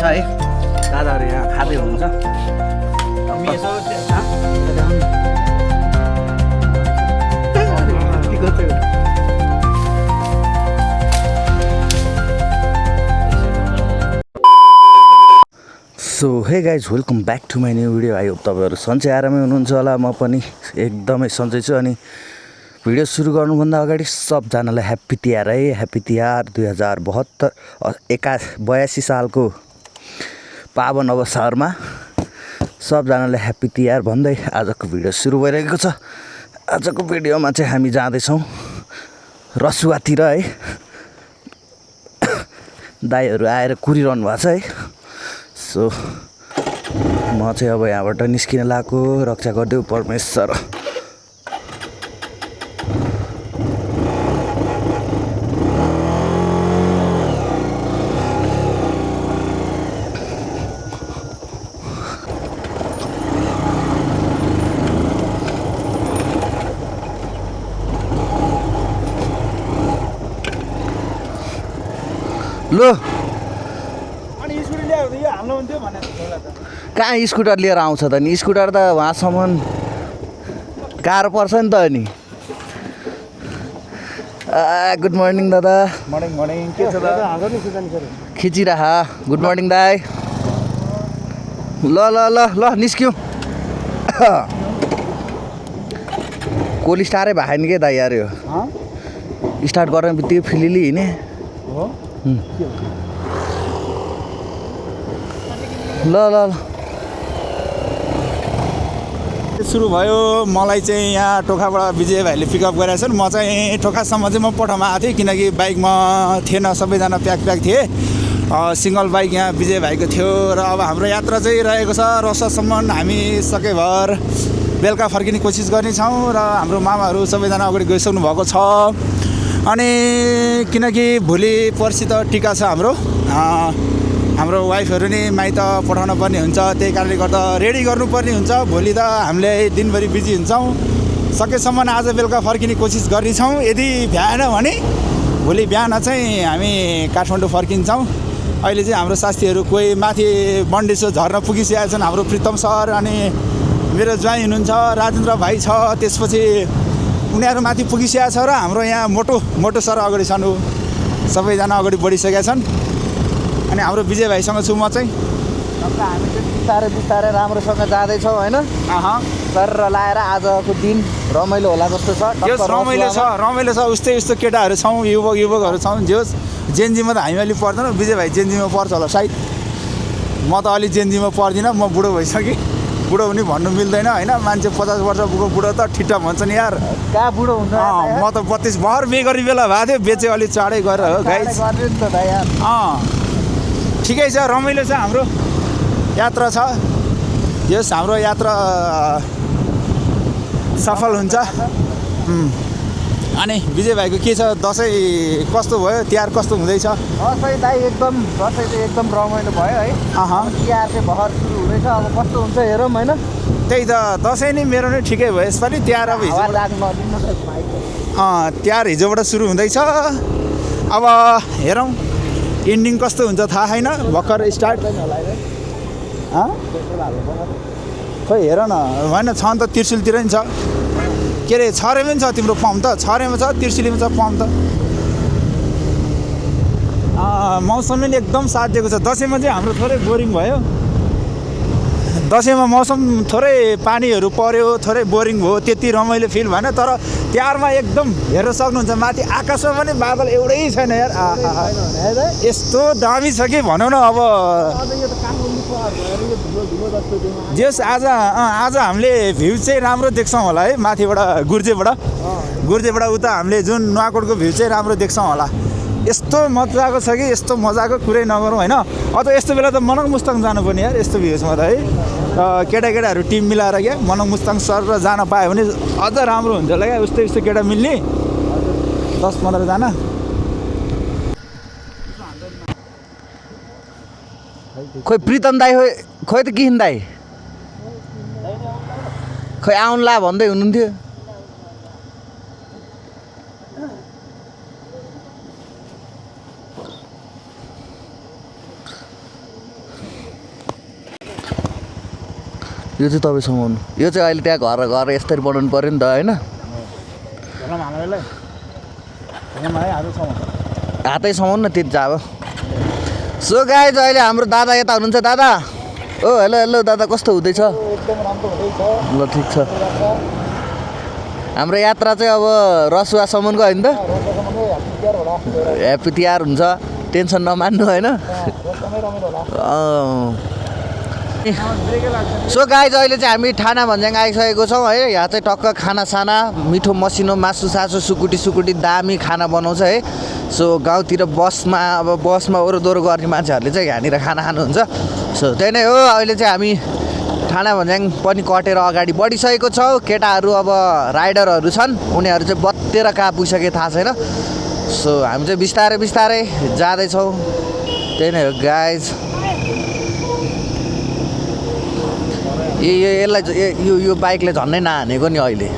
है दादाहरू यहाँ खाँदै हुनुहुन्छ so hey guys welcome back to my new video. I hope तपाईँहरू सन्चै आरामै हुनुहुन्छ होला। म पनि एकदमै सन्चै छु। अनि भिडियो सुरु गर्नुभन्दा अगाडि सबजनालाई ह्याप्पी तिहार है। ह्याप्पी तिहार 2082 सालको पावन अवसरमा सबजनालाई ह्याप्पी तिहार भन्दै आजको भिडियो सुरु भइरहेको छ। आजको भिडियोमा चाहिँ हामी जाँदैछौँ रसुवातिर है। दाइहरू आएर कुरिरहनु भएको छ है। सो म चाहिँ अब यहाँबाट निस्किन लागेको। रक्षा गरिदेऊ परमेश्वर। लो कहाँ स्कुटर लिएर आउँछ त नि? स्कुटर त वहाँसम्म गाह्रो पर्छ नि त नि। गुड मर्निङ दादा। Morning morning. के छ दादा? खिचिराख। गुड मर्निङ दाई। ल ल ल ल निस्क्यौँ। कोली स्टारै भएन के दाइ यार। यो स्टार्ट गर्ने बित्तिकै फिलिली हिँडेँ हो। ल ल ल सुरु भयो। मलाई चाहिँ यहाँ टोखाबाट विजय भाइले पिकअप गरेका छन्। म चाहिँ टोखासम्म चाहिँ म पठाउमा आएको थिएँ किनकि बाइकमा थिएन, सबैजना प्याक थिए। सिङ्गल बाइक यहाँ विजय भाइको थियो र अब हाम्रो यात्रा चाहिँ रहेको छ रसुवासम्म। हामी सकेभर बेलुका फर्किने कोसिस गर्नेछौँ र हाम्रो मामाहरू सबैजना अगाडि गइसक्नु भएको छ। अनि किनकि भोलि पर्सि त टिका छ हाम्रो वाइफहरू नि माइत पठाउन पर्ने हुन्छ। त्यही कारणले गर्दा रेडी गर्नुपर्ने हुन्छ। भोलि त हामीले दिनभरि बिजी हुन्छौँ। सकेसम्म आज बेलुका फर्किने कोसिस गर्नेछौँ। यदि भ्याएन भने भोलि बिहान चाहिँ हामी काठमाडौँ फर्किन्छौँ। अहिले चाहिँ हाम्रो साथीहरू कोही माथि बन्डेश्वर झर्न पुगिसकेका छन्। हाम्रो प्रितम सर अनि मेरो ज्वाइँ हुनुहुन्छ राजेन्द्र भाइ छ। त्यसपछि उनीहरू माथि पुगिसकेका छ र हाम्रो यहाँ मोटो सर अगाडि छन्। सबैजना अगाडि बढिसकेका छन्। अनि हाम्रो विजय भाइसँग छु म चाहिँ। हामी चाहिँ बिस्तारै राम्रोसँग जाँदैछौँ होइन। सर लाएर आजको दिन रमाइलो होला जस्तो छ। रमाइलो छ। उस्तै केटाहरू छौँ, युवकहरू छौँ। जेनजीमा त हामी अलिक पर्दैन। विजय भाइ जेनजीमा पर्छ होला सायद। म त अलिक जेनजीमा पर्दिनँ। म बुढो भइसकेँ। बुढो पनि भन्नु मिल्दैन होइन। मान्छे 50 वर्ष पुगेको बुढो त ठिट्टा भन्छ नि यार। कहाँ बुढो हुन्छ? म त 32 भर बेगरी बेला भएको थियो। बेचे अलिक चाँडै गरेर हो गाइस। ठिकै छ, रमाइलो छ। हाम्रो यात्रा छ। यस हाम्रो यात्रा सफल हुन्छ। अनि विजय भाइको के छ? दसैँ कस्तो भयो? तिहार कस्तो हुँदैछ? दसैँ दाइ दसैँ चाहिँ एकदम रमाइलो भयो है। तिहार चाहिँ भर्खर सुरु हुँदैछ। अब कस्तो हुन्छ हेरौँ होइन। त्यही त दसैँ नै मेरो नै ठिकै भयो यसपालि। तिहार अब तिहार हिजोबाट सुरु हुँदैछ। अब हेरौँ एन्डिङ कस्तो हुन्छ थाहा छैन। भर्खर स्टार्ट खोइ हेर न। होइन छ नि त त्रिशुलतिर नि छ। के अरे छरेमा पनि छ तिम्रो पम्प त? छरेमा छ, त्रिशुलीमा छ पम्प त। मौसमले नि एकदम साथ दिएको छ। दसैँमा चाहिँ हाम्रो थोरै बोरिङ भयो। दसैँमा मौसम थोरै पानीहरू पर्यो, थोरै बोरिङ भयो। त्यति रमाइलो फिल भएन। तर तिहारमा एकदम हेर्न सक्नुहुन्छ माथि आकाशमा पनि बादल एउटै छैन यार। यस्तो दामी छ कि भनौँ न। अब जस आज हामीले भ्यू चाहिँ राम्रो देख्छौँ होला है। माथिबाट गुर्जेबाट उता हामीले जुन नुवाकोटको भ्यू चाहिँ राम्रो देख्छौँ होला। यस्तो मजाको छ कि यस्तो मजाको कुरै नगरौँ होइन। अझ यस्तो बेला त मनङ मुस्ताङ जानुपर्ने यार यस्तो भ्यूजमा त है। केटाकेटाहरू टिम मिलाएर क्या मनङ मुस्ताङ सर र जान पायो भने अझ राम्रो हुन्छ होला क्या। उस्तै केटा मिल्ने 10-15 जना। खोइ प्रितम दाई खोइ त किन दाई खोइ आउन्ला भन्दै हुनुहुन्थ्यो। यो चाहिँ तपाईँ समाउनु यो चाहिँ अहिले त्यहाँ घर घर यसरी बनाउनु पऱ्यो नि त होइन हातै समाउनु न त्यति चाहिँ अब सो गाइज अहिले हाम्रो दादा यता हुनुहुन्छ दादा ओ हेलो हेलो दादा कस्तो हुँदैछ ल ठिक छ हाम्रो यात्रा चाहिँ अब रसुवासम्मको होइन त ह्याप्पी तिहार हुन्छ टेन्सन नमान्नु होइन सो गाइज अहिले चाहिँ हामी ठाना भन्ज्याङ आइसकेको छौँ है यहाँ चाहिँ टक्क खानासाना मिठो मसिनो मासु सासु सुकुटी दामी खाना बनाउँछ है सो गाउँतिर बसमा ओरोदोरो गर्ने मान्छेहरूले चाहिँ यहाँनिर खाना खानुहुन्छ सो त्यही नै हो अहिले चाहिँ हामी ठाना भन्ज्याङ पनि कटेर अगाडि बढिसकेको छौँ केटाहरू अब राइडरहरू छन् उनीहरू चाहिँ बत्तेर कहाँ पुगिसके थाहा छैन सो हामी चाहिँ बिस्तारै बिस्तारै जाँदैछौँ त्यही नै हो गाइज यसलाई यो बाइकले झन्नै नहानेको नि अहिले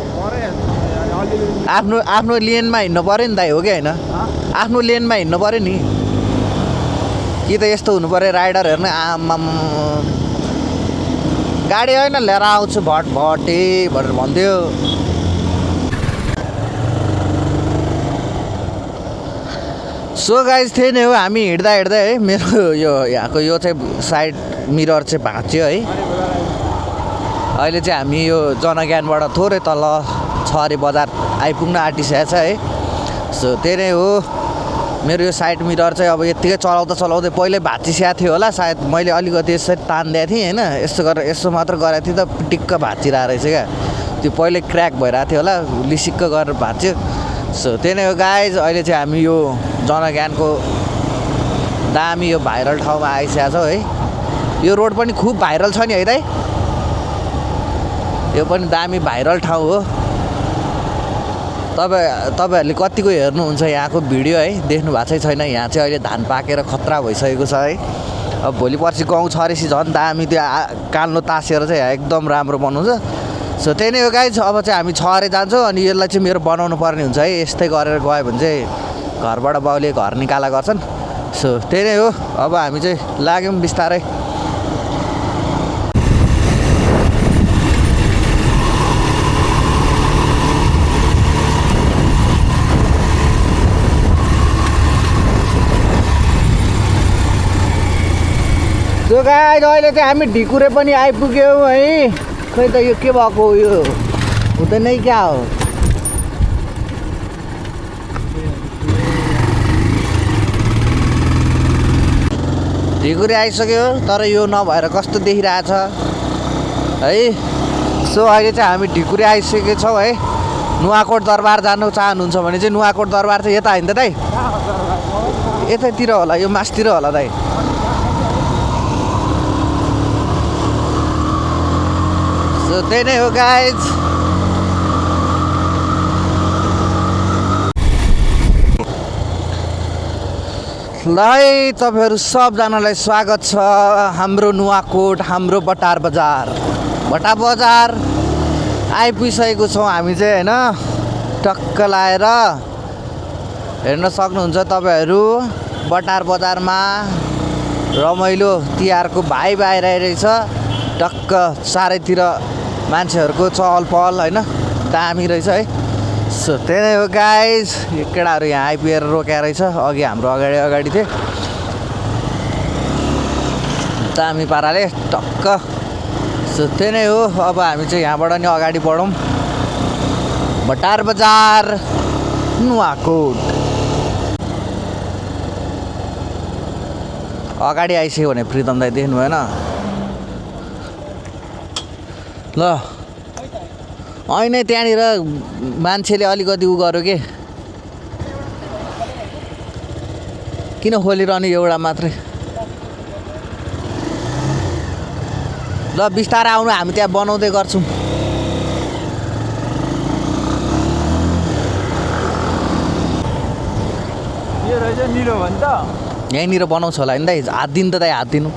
आफ्नो लेनमा हिँड्नु पऱ्यो नि दाइ हो कि होइन आफ्नो लेनमा हिँड्नु पऱ्यो नि कि त यस्तो हुनु पऱ्यो राइडरहरू नै आमाम गाडी होइन लिएर आउँछु भटे भनेर भन्थ्यो सो गाइज थिएँ नि हो हामी हिँड्दा हिँड्दै है मेरो यो यहाँको यो चाहिँ साइड मिरर चाहिँ भाँच्यो है अहिले चाहिँ हामी यो जनज्ञानबाट थोरै तल छहरे बजार आइपुग्न आँटिसकेको छ है सो त्यही नै हो मेरो यो साइड मिरर चाहिँ अब यत्तिकै चलाउँदै पहिल्यै भाँचिसकेको थियो होला सायद मैले अलिकति यसरी तानिदिएको थिएँ होइन यस्तो गरेर यसो मात्र गरेको थिएँ त टिक्क भाँचिरहेको रहेछ क्या त्यो पहिल्यै क्र्याक भइरहेको थियो होला लिसिक्क गरेर भाँच्यो सो त्यही नै हो गाइज अहिले चाहिँ हामी यो जनज्ञानको दामी यो भाइरल ठाउँमा आइसकेको छौँ है यो रोड पनि खुब भाइरल छ नि है दाइ यो पनि दामी भाइरल ठाउँ हो तपाईँहरूले कतिको हेर्नुहुन्छ यहाँको भिडियो है देख्नु भएको छैन यहाँ चाहिँ अहिले धान पाकेर खतरा भइसकेको छ है अब भोलि पर्सि गहुँ छरेपछि झन् दामी त्यो कान्लो तासेर चाहिँ एकदम राम्रो बनाउँछ सो त्यही नै हो गाइज अब चाहिँ हामी छहरे जान्छौँ अनि यसलाई चाहिँ मेरो बनाउनु पर्ने हुन्छ है यस्तै गरेर गयो भने चाहिँ घरबाट बाउले घर निकाला गर्छन् सो त्यही नै हो अब हामी चाहिँ लाग्यौँ बिस्तारै सो गाइज अहिले चाहिँ हामी ढिकुरे पनि आइपुग्यौँ है खै त यो के भएको यो हुँदैन क्या हो ढिकुरे आइसक्यो तर यो नभएर कस्तो देखिरहेछ है सो अहिले चाहिँ हामी ढिकुरे आइसकेको छौँ है नुवाकोट दरबार जानु चाहनुहुन्छ भने चाहिँ नुवाकोट दरबार चाहिँ यता होइन त दाइ यतैतिर होला यो मासतिर होला दाइ सो त्यही नै हो गाइज ल है तपाईँहरू सबजनालाई स्वागत छ हाम्रो नुवाकोट हाम्रो बटार बजार आइपुगिसकेको छौँ हामी चाहिँ होइन टक्क लाएर हेर्न सक्नुहुन्छ तपाईँहरू बटार बजारमा रमाइलो तिहारको भाइ आइरहेछ टक्क चारैतिर मान्छेहरूको चहल पहल होइन दामी रहेछ है सो त्यही नै हो गाइज यो केटाहरू यहाँ आइपुगेर रोक्या रहेछ अघि हाम्रो अगाडि थिए दामी पाराले टक्क सो त्यही नै हो अब हामी चाहिँ यहाँबाट नि अगाडि बढौँ बटार बजार नुवाकोट अगाडि आइसक्यो भने प्रितम दाइ देख्नु भएन ल होइन त्यहाँनिर मान्छेले अलिकति उ गर्यो के किन खोलिरहनु एउटा मात्रै ल बिस्तारै आउनु हामी त्यहाँ बनाउँदै गर्छौँ यो रहेछ निलो भन्छ यहीँनिर बनाउँछ होला नि दाइ हात दिनु त दाइ हात दिनु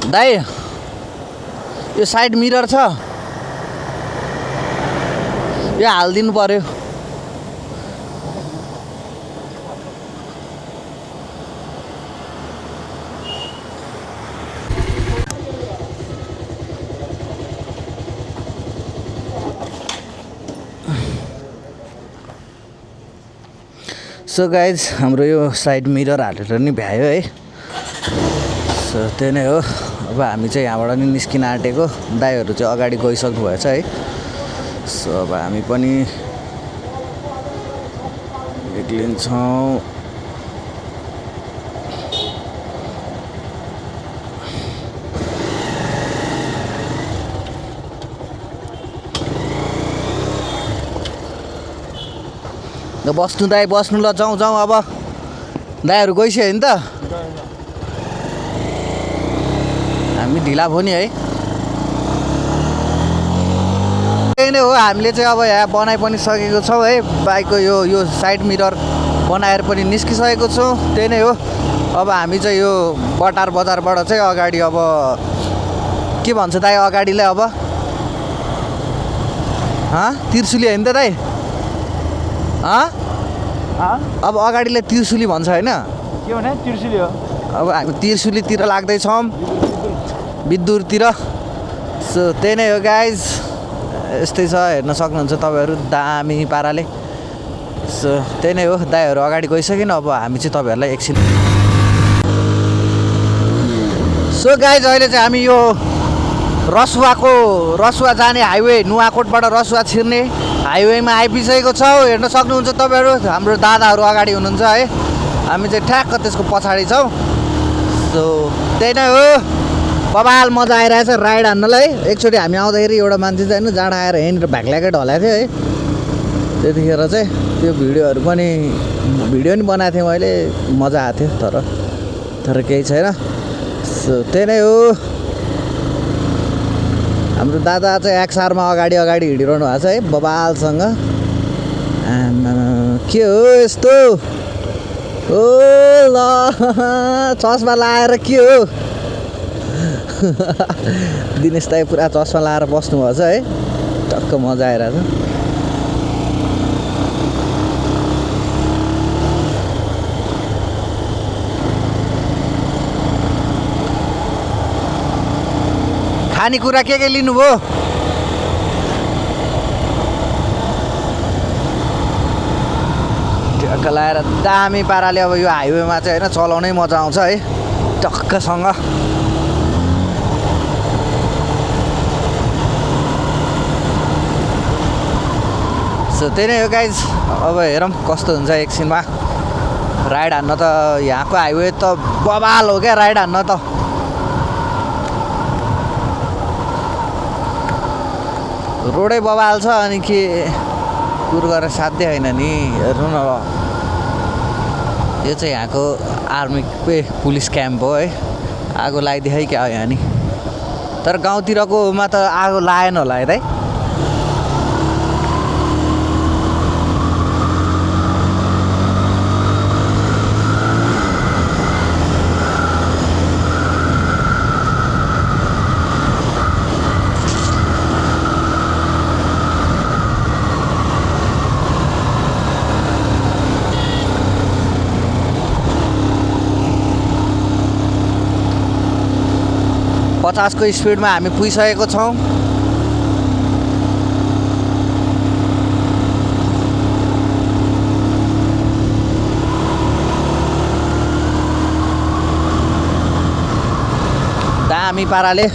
दाइ यो साइड मिरर छ यो हालिदिनु पर्यो सो गाइज हाम्रो यो साइड मिरर हालेर नि भ्यायो है। सो त्यही नै हो। अब हामी चाहिँ यहाँबाट नि निस्किन आँटेको, दाइहरू चाहिँ अगाडि गइसक्नु भएछ है। सो अब हामी पनि निक्लिन्छौँ। बस्नु दाइ बस्नु, ल जाउँ जाउँ। अब दाइहरू गइसक्यो नि त, हामी ढिला भयो नि है। त्यही नै हो, हामीले चाहिँ अब यहाँ बनाइ पनि सकेको छौँ है। बाइकको यो साइड मिरर बनाएर पनि निस्किसकेको छौँ। त्यही नै हो। अब हामी चाहिँ यो बटार बजारबाट चाहिँ अगाडि अब के भन्छ दाइ अगाडिलाई अब त्रिशुली होइन त दाइ? अब अगाडिलाई त्रिशुली भन्छ होइन? के भने त्रिशुली हो। अब हामी त्रिशुलीतिर लाग्दैछौँ, विद्युततिर। सो त्यही नै हो गाइज, यस्तै छ, हेर्न सक्नुहुन्छ तपाईँहरू दामी पाराले। सो त्यही नै हो, दाइहरू अगाडि गइसकेन। अब हामी चाहिँ तपाईँहरूलाई एकछिन। सो गाइज अहिले चाहिँ हामी यो रसुवा जाने हाइवे, नुवाकोटबाट रसुवा छिर्ने हाइवेमा आइपुगिसकेको छौँ। हेर्न सक्नुहुन्छ तपाईँहरू, हाम्रो दादाहरू अगाडि हुनुहुन्छ है, हामी चाहिँ ठ्याक्क त्यसको पछाडि छौँ। सो त्यही नै हो, बबाल मजा आइरहेछ राइड हान्नलाई। एकचोटि हामी आउँदाखेरि एउटा मान्छे चाहिँ होइन जाँडा आएर यहीँनिर भ्याक्ल्याकै ढलाएको थियो है। त्यतिखेर चाहिँ त्यो भिडियो पनि बनाएको थिएँ मैले, मजा आएको थियो। तर केही छैन। सो त्यही नै हो, हाम्रो दादा चाहिँ एक्सआरमा अगाडि हिँडिरहनु भएको छ है बबालसँग। के हो यस्तो? ओ ल चस्मा लाएर के हो? दिनेश दाइ पुरा चस्मा लाएर बस्नुभएको छ है, टक्क मजा आइरहेछ। खानेकुरा के लिनुभयो? टक्क लाएर दामी पाराले अब यो हाइवेमा चाहिँ होइन चलाउनै मजा आउँछ है, टक्कसँग। सो त्यही नै हो गाइज, अब हेरौँ कस्तो हुन्छ एकछिनमा। राइड हान्न त यहाँको हाइवे त बबाल हो क्या, राइड हान्न त। रोडै बबाल छ, अनि के कुर गरेर साध्य होइन नि। हेर्नु न, यो चाहिँ यहाँको आर्मीकै पुलिस क्याम्प हो है। आगो लगाइदिए क्या हो यहाँ नि, तर गाउँतिरकोमा त आगो लाएन होला है दाइ? को स्पिडमा हामी पुगिसकेको छौँ। दामी पाराले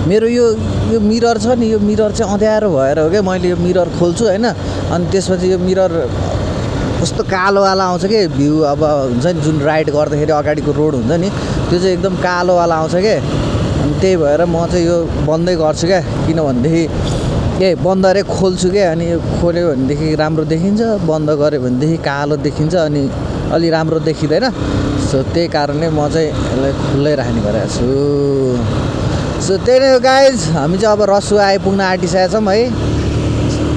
मेरो यो मिरर छ नि, यो मिरर चाहिँ अँध्यारो भएर हो क्या। मैले यो मिरर खोल्छु होइन, अनि त्यसपछि यो मिरर कस्तो कालोवाला आउँछ कि भ्यू। अब हुन्छ नि जुन राइड गर्दाखेरि अगाडिको रोड हुन्छ नि, त्यो चाहिँ एकदम कालोवाला आउँछ क्या। अनि त्यही भएर म चाहिँ यो बन्दै गर्छु क्या, किनभनेदेखि बन्द अरे खोल्छु क्या। अनि यो खोल्यो भनेदेखि राम्रो देखिन्छ, बन्द गऱ्यो भनेदेखि कालो देखिन्छ, अनि अलि राम्रो देखिँदैन। सो त्यही कारणले म चाहिँ यसलाई खुल्लै राख्ने गरेको छु। सो त्यही नै हो गाइज, हामी चाहिँ अब रसुवा आइपुग्न आँटिसकेका छौँ है।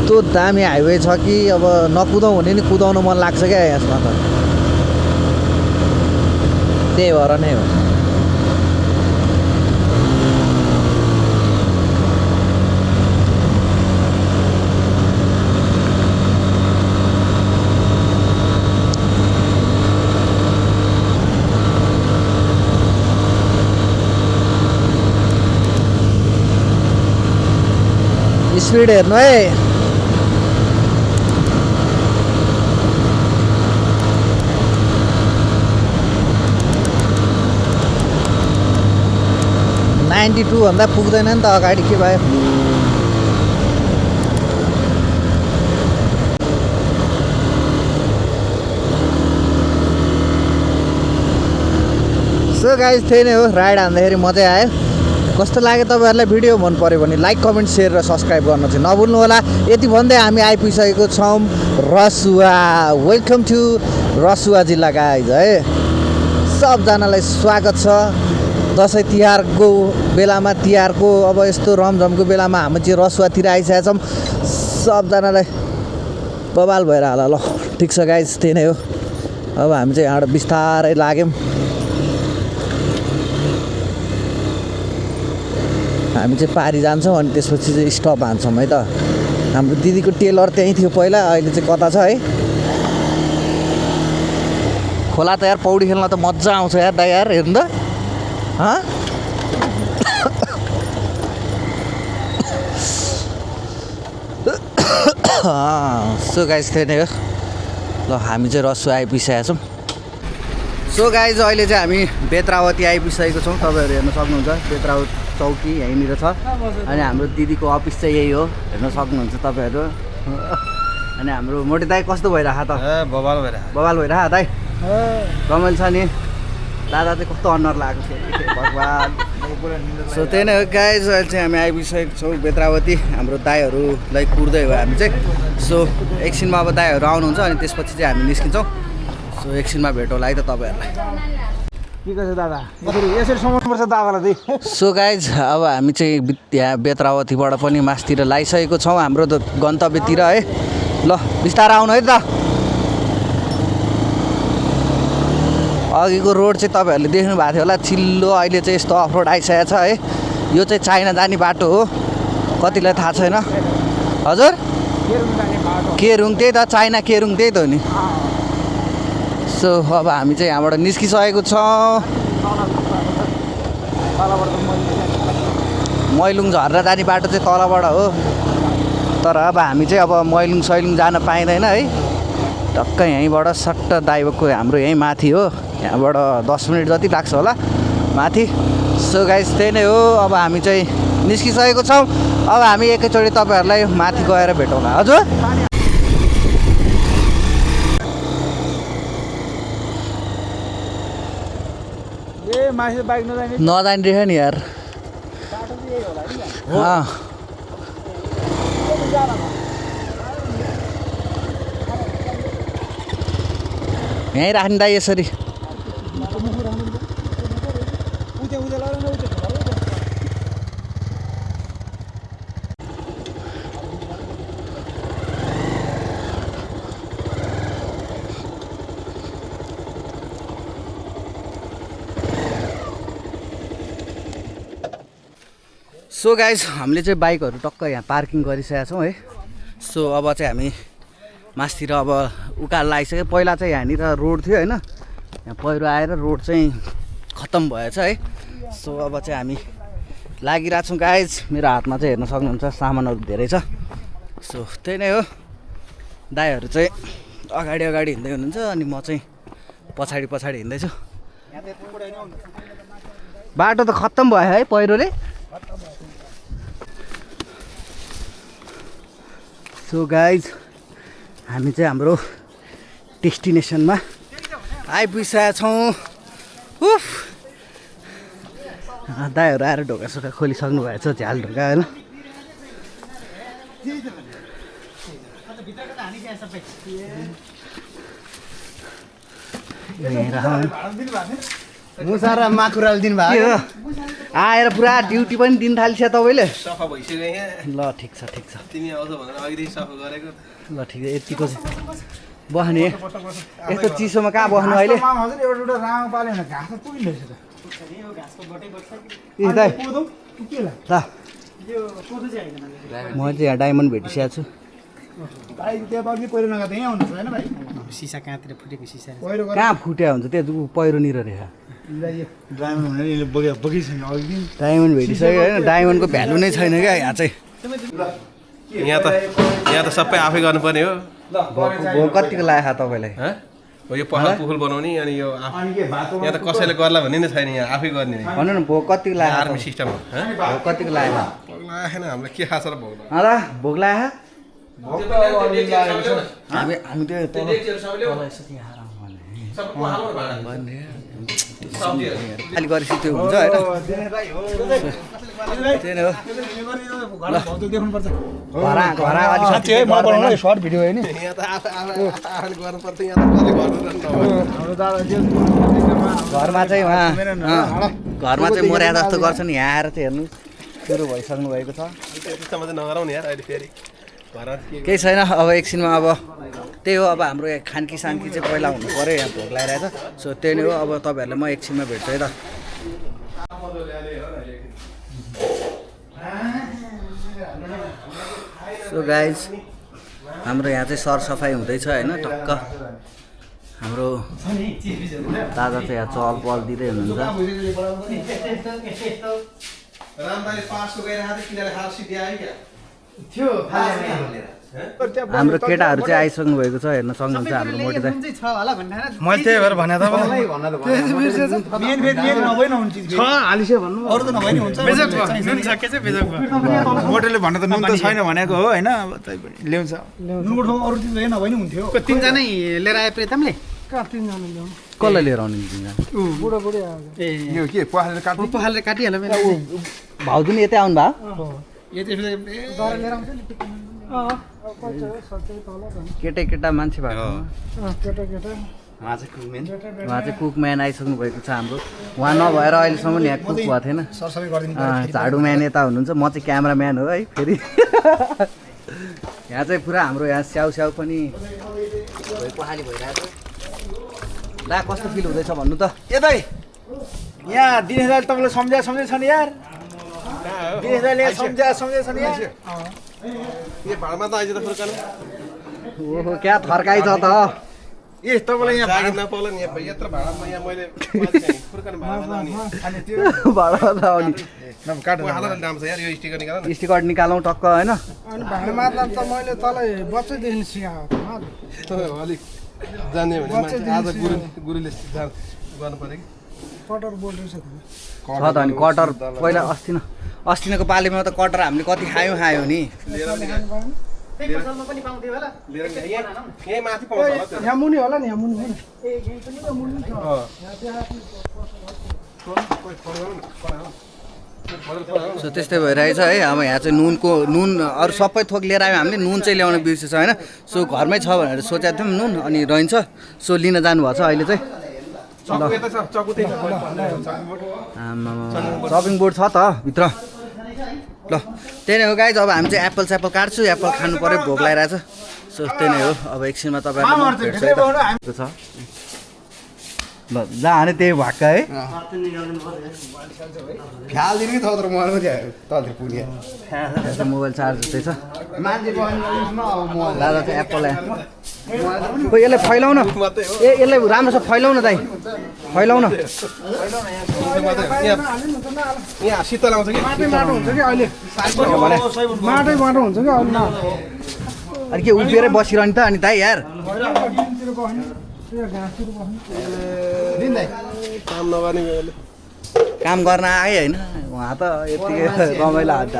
यस्तो दामी हाइवे छ कि अब नकुदाउँ भने नि कुदाउनु मन लाग्छ क्या यसमा त, त्यही भएर नै हो। स्पिड हेर्नु है। 92 भन्दा पुग्दैन नि त अगाडि के भयो सो गाइस त्यही नै हो राइड हान्दाखेरि मजै आयो कस्तो लाग्यो तपाईँहरूलाई भिडियो मन पऱ्यो भने लाइक कमेन्ट सेयर र सब्सक्राइब गर्न चाहिँ नभुल्नु होला यति भन्दै हामी आइपुगिसकेको छौँ रसुवा वेलकम टु रसुवा जिल्ला गाइज है सबजनालाई स्वागत छ दसैँ तिहारको बेलामा तिहारको अब यस्तो रमझमको बेलामा हामी चाहिँ रसुवातिर आइसकेका छौँ सबजनालाई बबाल भएर होला ल ठिक छ गाइज त्यही नै हो अब हामी चाहिँ यहाँबाट बिस्तारै लाग्यौँ हामी चाहिँ पारी जान्छौँ अनि त्यसपछि चाहिँ स्टप हान्छौँ है त हाम्रो दिदीको टेलर त्यहीँ थियो पहिला अहिले चाहिँ कता छ है खोला त यार पौडी खेल्न त मजा आउँछ यार दाइ यार हेर्नु त सो गाइज त्यही नै हो ल हामी चाहिँ रसुवा आइपुगिसकेका छौँ सो गाइज अहिले चाहिँ हामी बेत्रावती आइपुगिसकेको छौँ तपाईँहरू हेर्न सक्नुहुन्छ बेत्रावती चौकी यहीँनिर छ अनि हाम्रो दिदीको अफिस चाहिँ यही हो हेर्न सक्नुहुन्छ तपाईँहरू अनि हाम्रो मोटे दाइ कस्तो भइरहेको त बबाल भइरहेको दाइ रमाइलो छ नि दादा चाहिँ कस्तो अनुहार लागेको थियो भगवान् सो त्यही नै हो गाइज अहिले चाहिँ हामी आइपुगिसकेको छौँ बेत्रावती हाम्रो दाइहरूलाई कुर्दै हो हामी चाहिँ सो एकछिनमा अब दाइहरू आउनुहुन्छ अनि त्यसपछि चाहिँ हामी निस्किन्छौँ सो एकछिनमा भेट होला है त तपाईँहरूलाई के गर्छ दादा यसरी समाउनुपर्छ दादालाई सो गाइज अब हामी चाहिँ यहाँ बेत्रावतीबाट पनि मासतिर लागिसकेको छौँ हाम्रो त गन्तव्यतिर है ल बिस्तारै आउनु है त अघिको रोड चाहिँ तपाईँहरूले देख्नु भएको थियो होला चिल्लो अहिले चाहिँ यस्तो अफरोड आइसकेको छ है यो चाहिँ चाइना जाने बाटो हो कतिलाई थाहा छैन हजुर केरुङ त्यही त चाइना केरुङ त्यही त हो नि सो अब हामी चाहिँ यहाँबाट निस्किसकेको छौँ मैलुङ झर्न जाने बाटो चाहिँ तलबाट हो तर अब हामी चाहिँ अब मैलुङ सैलुङ जान पाइँदैन है टक्कै यहीँबाट सट्ट दाइबको हाम्रो यहीँ माथि हो यहाँबाट 10 मिनट जति लाग्छ होला माथि सो गाइस त्यही नै हो अब हामी चाहिँ निस्किसकेको छौँ अब हामी एकैचोटि तपाईँहरूलाई माथि गएर भेटौँला हजुर नजाने रहेछ नि यार यहीँ राख्ने दाइ यसरी सो गाइज हामीले चाहिँ बाइकहरू टक्क यहाँ पार्किङ गरिसकेका छौँ है सो अब चाहिँ हामी मासतिर अब उकालो लागिसक्यो पहिला चाहिँ यहाँनिर रोड थियो होइन यहाँ पहिरो आएर रोड चाहिँ खत्तम भएछ है सो अब चाहिँ हामी लागिरहेको छौँ गाइज मेरो हातमा चाहिँ हेर्न सक्नुहुन्छ सामानहरू धेरै छ सो त्यही नै हो दाइहरू चाहिँ अगाडि अगाडि हिँड्दै हुनुहुन्छ अनि म चाहिँ पछाडि पछाडि हिँड्दैछु बाटो त खत्तम भयो है पहिरोले सो गाइज हामी चाहिँ हाम्रो डेस्टिनेसनमा आइपुगिसकेका छौँ उफ दाइहरू आएर ढोका सोका खोलिसक्नु भएछ झ्याल ढोका होइन मुसा र माकुराले दिनुभयो आएर पुरा ड्युटी पनि दिन थालिसक्यो तपाईँले सफा भइसक्यो यहाँ ल ठिक छ तिमी आउँछ भनेर अघिदेखि सफा गरेको ल ठिक छ यतिको चाहिँ बस्ने यस्तो चिसोमा कहाँ बस्नु अहिले म चाहिँ यहाँ डायमन्ड भेटिसकेको छु सिसा कहाँतिर फुटेको सिसा कहाँ फुट्या हुन्छ त्यो पहिरोनिर रहेछ डायमन्ड भेटिसक्यो होइन डायमन्डको भ्यालु नै छैन क्या यहाँ चाहिँ यहाँ त सबै आफै गर्नुपर्ने हो कतिको लाग्यो तपाईँलाई हो यो पहल पुखुल बनाउने अनि यो यहाँ त कसैले गर्ला भन्ने नै छैन यहाँ आफै गर्ने नि भन्नु न भोक कतिको लाग्यो आर्मी सिस्टम हो भोक कतिको लाग्यो छैन हामीलाई के खास र भोग अँ भोक लाग्यो हामी त्यो तल यसो त्यहाँ आराम भन्ने खालि गरेपछि त्यो हुन्छ होइन त्यही नै हो घर अलिक सर्ट भिडियो होइन यहाँ त आफैले गर्नुपर्छ यहाँ त कसले गर्नु घरमा चाहिँ उहाँ घरमा चाहिँ मर्या जस्तो गर्छ नि यहाँ आएर चाहिँ हेर्नु सुरु भइसक्नु भएको छ त्यस्तोमा चाहिँ नगराउने यार अहिले फेरि घरमा केही छैन अब एकछिनमा अब त्यही हो अब हाम्रो खानकी सानकी चाहिँ पहिला हुनु पऱ्यो यहाँ भोक लगाइरहेछ सो त्यही नै हो अब तपाईँहरूलाई म एकछिनमा भेट्छु है त सो गाइज हाम्रो यहाँ चाहिँ सरसफाइ हुँदैछ होइन टक्क हाम्रो दादा चाहिँ यहाँ चहल पहल दिँदै हुनुहुन्छ रामबाले पासको गइरहेको थियो किनारे हाल सिद्धि आयो क्या थियो हाम्रो केटाहरू चाहिँ आइसक्नु भएको छ हेर्न सक्नुहुन्छ हाम्रो मोटी दाइ मैले त्यही भएर भने त मोटरले भन्दा त नुन त छैन भनेको हो होइन ल्याउँछ नुनको ठाउँमा अरू चिज नभए नि हुन्थ्यो तिनजनै लिएर आए प्रेतमले कसलाई लिएर आउने तिनजना यो के पखालेर काटिहाल्यो मेरो भाउजू नि यतै आउनु भयो केटै केटा मान्छे भएको उहाँ चाहिँ कुकम्यान आइसक्नु भएको छ हाम्रो उहाँ नभएर अहिलेसम्म यहाँ कुक भएको थिएन झाडु म्यान यता हुनुहुन्छ म चाहिँ क्यामराम्यान हो है फेरि यहाँ चाहिँ पुरा हाम्रो यहाँ स्याउ स्याउ पनि पखाली भइरहेको छ दा कस्तो फिल हुँदैछ भन्नु त ए दाइ यहाँ दिनेश दाइले तपाईँलाई सम्झेछ नि यार दिनेश दाइले सम्झेछ नि यार यो भाडमा त आइज त फुर्कानु ओहो क्या थर्काइ छ त ए तपाईँलाई यहाँ जागिर नपाउला नि यहाँ यत्रो भाडामा यहाँ मैले फुर्कानु भाडामा त आउने काट्नु दाम छ यार यो स्टिकर निकाल न स्टिकर निकालौँ टक्क होइन अनि भाडमा त मैले तँलाई बच्चैदेखि सिकाएको अलिक जान्ने भने आज गुरुले गर्नु पर्यो कि कटर बोर्ड रहेछ छ त अनि कटर पहिला अस्तिको पालीमा त कटर हामीले कति खायौँ नि यही माथि पाउँछ होला त्यो यहाँ मुनि होला नि यहाँ मुनि सो त्यस्तै भइरहेछ है अब यहाँ चाहिँ नुन अरू सबै थोक लिएर आयौँ हामीले नुन चाहिँ ल्याउनु बिर्सेछ होइन सो घरमै छ भनेर सोचेको थियौँ नुन अनि रहन्छ सो लिन जानुभएको छ अहिले चाहिँ चपिङ बोर्ड छ त भित्र ल त्यही नै हो गाइज अब हामी चाहिँ एप्पल स्याप्पल काट्छु एप्पल खानु पऱ्यो भोक लगाइरहेछ सो त्यही नै हो अब एकछिनमा तपाईँहरू छ ल जहाँ हाने त्यही भक्का है ख्याल दिनु कि तर मलाई पनि तल पुग्यो मोबाइल चार्ज हुँदैछ दादा चाहिँ एप्पल खोइ यसलाई फैलाउन ए यसलाई राम्रोसँग फैलाउन दाइ फैलाउन यहाँ शीतल आउँछ कि माटो हुन्छ कि अहिले माटै माटो हुन्छ कि अहिले अनि के उभिएरै बसिरहने त अनि दाइ यार काम नगर्ने काम गर्न आएँ होइन उहाँ त यतिकै रमाइलो हात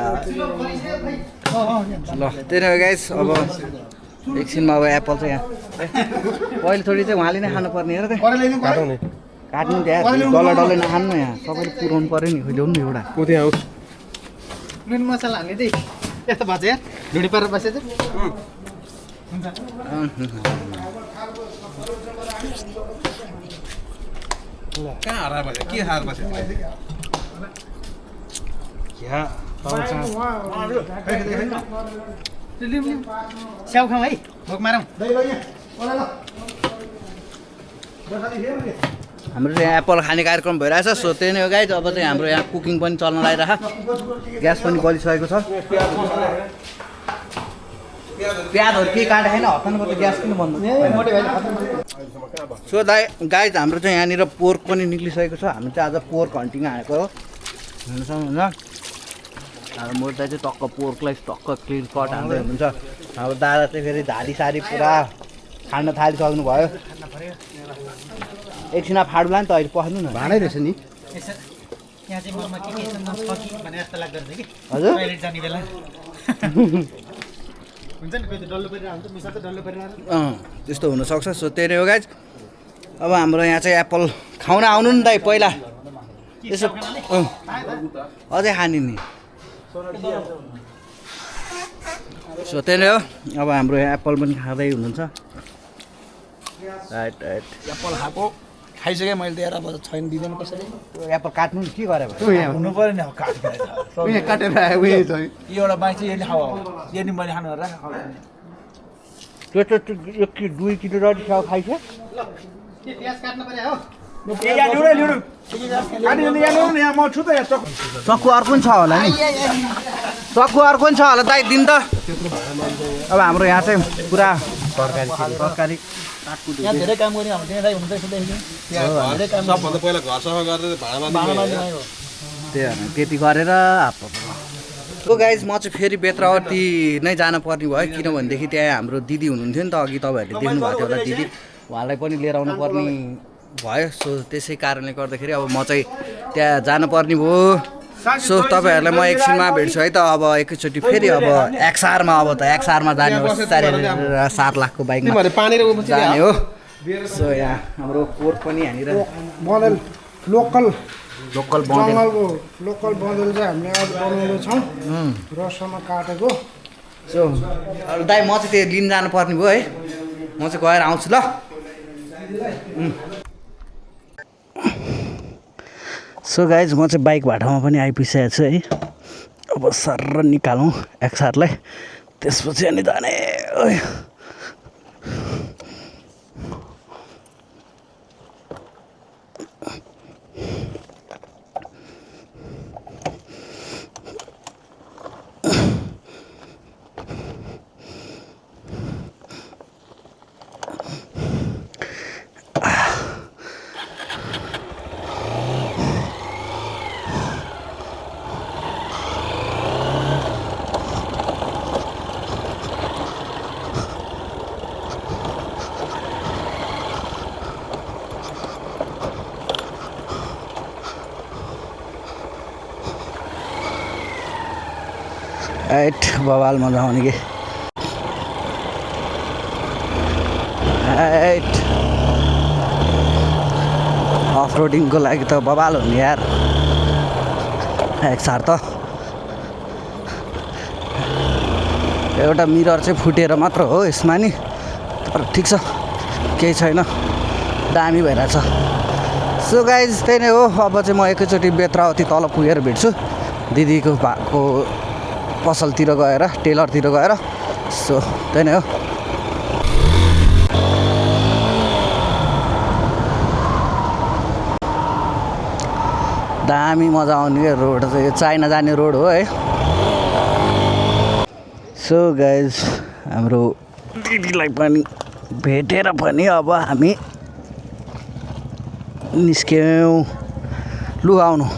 ल त्यही नै हो गाइस अब एकछिनमा अब एप्पल चाहिँ यहाँ पहिले थोरै चाहिँ उहाँले नै खानुपर्ने हेर त काट्नु त्यहाँ डल्लै नखानु यहाँ सबैले पुऱ्याउनु पऱ्यो नि ल्याउनु नि एउटा कोथे आऊ नुन मसला हाल्ने चाहिँ यस्तो भएको यार ढुडी पारेर बसेछ कहाँ हराएर बस्यो के हार बस्यो स्याउ खाउँ है भोक मारौँ हाम्रो चाहिँ एप्पल खाने कार्यक्रम भइरहेछ सो त्यही नै हो गाइज अब चाहिँ हाम्रो यहाँ कुकिङ पनि चल्न लागिरहेछ ग्यास पनि बलिसकेको छ प्याजहरू केही काटेको छैन हतानको त ग्यास किन बन्द सो गाइज हाम्रो चाहिँ यहाँनिर पोर्क पनि निक्लिसकेको छ हामी चाहिँ आज पोर्क हन्टिङ हानेको हो हेर्नु सक्नुहुन्छ हाम्रो मोर्दा चाहिँ टक्क पोर्कलाई टक्क क्लिन कट हान्दै हुनुहुन्छ हाम्रो दादा चाहिँ फेरि झाडी साडी पुरा खान थालिसक्नु भयो एकछिन फाडुला नि त अहिले पखाल्नु न भाँडै रहेछ नि यहाँ चाहिँ ममा के छ कि भने जस्तो लाग्दो रहेछ कि हजुर टोइलेट जाने बेला हुन्छ नि कहिले डल्लो परिरहेको हुन्छ मिसा त डल्लो परिरहेको त्यस्तो हुनसक्छ सो त्यही नै हो गाइज अब हाम्रो यहाँ चाहिँ एप्पल खाउन आउनु नि दाइ पहिला यसो अझै खाने नि सो त्यही नै हो अब हाम्रो यहाँ एप्पल पनि खाँदै हुनुहुन्छ राइट राइट एप्पल खाएको खाइसकेँ मैले दिएर अब छैन दिँदैन कसरी एप्पल काट्नु नि के गरेर हुनु पऱ्यो नि अब काटेर उयो काटेर आयो उयो चाहिँ यो एउटा बाइक चाहिँ यसले खाऊ यो नि मैले खानु र त्यो त 1-2 किलो रटी खाउ खाइछ के प्याज काट्नु पर्यो हो यहाँ म छु त यहाँ सक्कु अर्को पनि छ होला नि सक्कु अर्को पनि छ होला दाइ दिन त अब हाम्रो यहाँ चाहिँ पुरा तरकारी यहाँ धेरै काम गर्ने हाम्रो त्यहाँ हुन्छ धेरै काम सबभन्दा पहिला घर सफा गरेर भाँडा मान्ने त्यही होइन त्यति गरेर सो गाइज म चाहिँ फेरि बेत्रावती नै जान पर्ने भयो किनभनेदेखि त्यहाँ हाम्रो दिदी हुनुहुन्थ्यो नि त अघि तपाईँहरूले देख्नुभएको थियो होला दिदी उहाँलाई पनि लिएर आउनु पर्ने भयो सो त्यसै कारणले गर्दाखेरि अब म चाहिँ त्यहाँ जानुपर्ने भयो सो तपाईँहरूलाई म एकछिनमा भेट्छु है त अब एकैचोटि फेरि अब एक्सआरमा अब त एक्सआरमा जाने हो 7 लाखको बाइकमा पानी र जाने हो सो यहाँ हाम्रो कोर्ट पनि यहाँनिर बदल लोकल लोकल बनेल जङ्गलको लोकल बदल चाहिँ हामीले आज बनाउँदैछौँ रसमा काटेको सो दाइ म चाहिँ त्यो लिन जानुपर्ने भयो है म चाहिँ गएर आउँछु ल सो गाइज म चाहिँ बाइक बाटोमा पनि आइपुगिसकेको छु है अब सर्र निकालौँ एक्सआरलाई त्यसपछि अनि जाने एट बवाल मजा आउने कि एट अफ रोडिङको लागि त बवाल हुने यार एक्सआर त एउटा मिरर चाहिँ फुटेर मात्र हो यसमा नि तर ठिक छ केही छैन दामी भइरहेछ सो गाइज त्यही नै हो अब चाहिँ म एकैचोटि बेत्रावती तल पुगेर भेट्छु दिदीको भएको पसलतिर गएर टेलरतिर गएर सो त्यही नै हो दामी मजा आउने क्या रोड चाहिँ यो चाइना जाने रोड हो है सो गाइज हाम्रो दिदीलाई पनि भेटेर पनि अब हामी निस्क्यौँ लु आउनु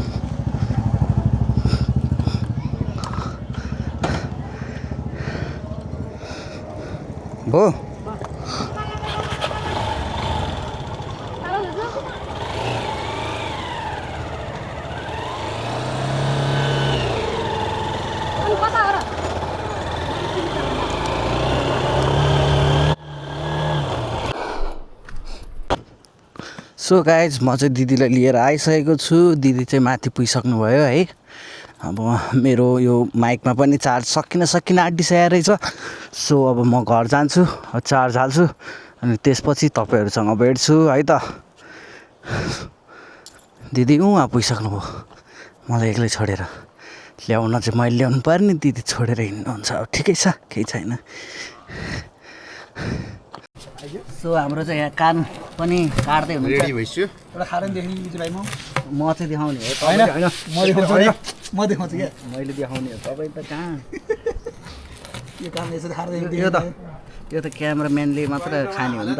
हो सो गाइज म चाहिँ दिदीलाई लिएर आइसकेको छु दिदी चाहिँ माथि पुगिसक्नु भयो है अब मेरो यो माइकमा पनि चार्ज सकिन आँटिसकेको रहेछ सो अब म घर जान्छु चार्ज हाल्छु अनि त्यसपछि तपाईँहरूसँग भेट्छु है त दिदी उहाँ पुगिसक्नु भयो मलाई एक्लै छोडेर ल्याउन चाहिँ मैले ल्याउनु पर्ने दिदी छोडेर हिँड्नुहुन्छ अब ठिकै छ केही छैन सो हाम्रो चाहिँ यहाँ कान पनि काट्दै हुनुहुन्छ रेडी भइसक्यो एउटा खाएर देखिन्छ भाइ म चाहिँ देखाउने हो होइन होइन म देखाउँछु क्या मैले देखाउने हो तपाईँ त कहाँ यो काम यसरी खाएर यो त क्यामेराम्यानले मात्र खाने हो नि त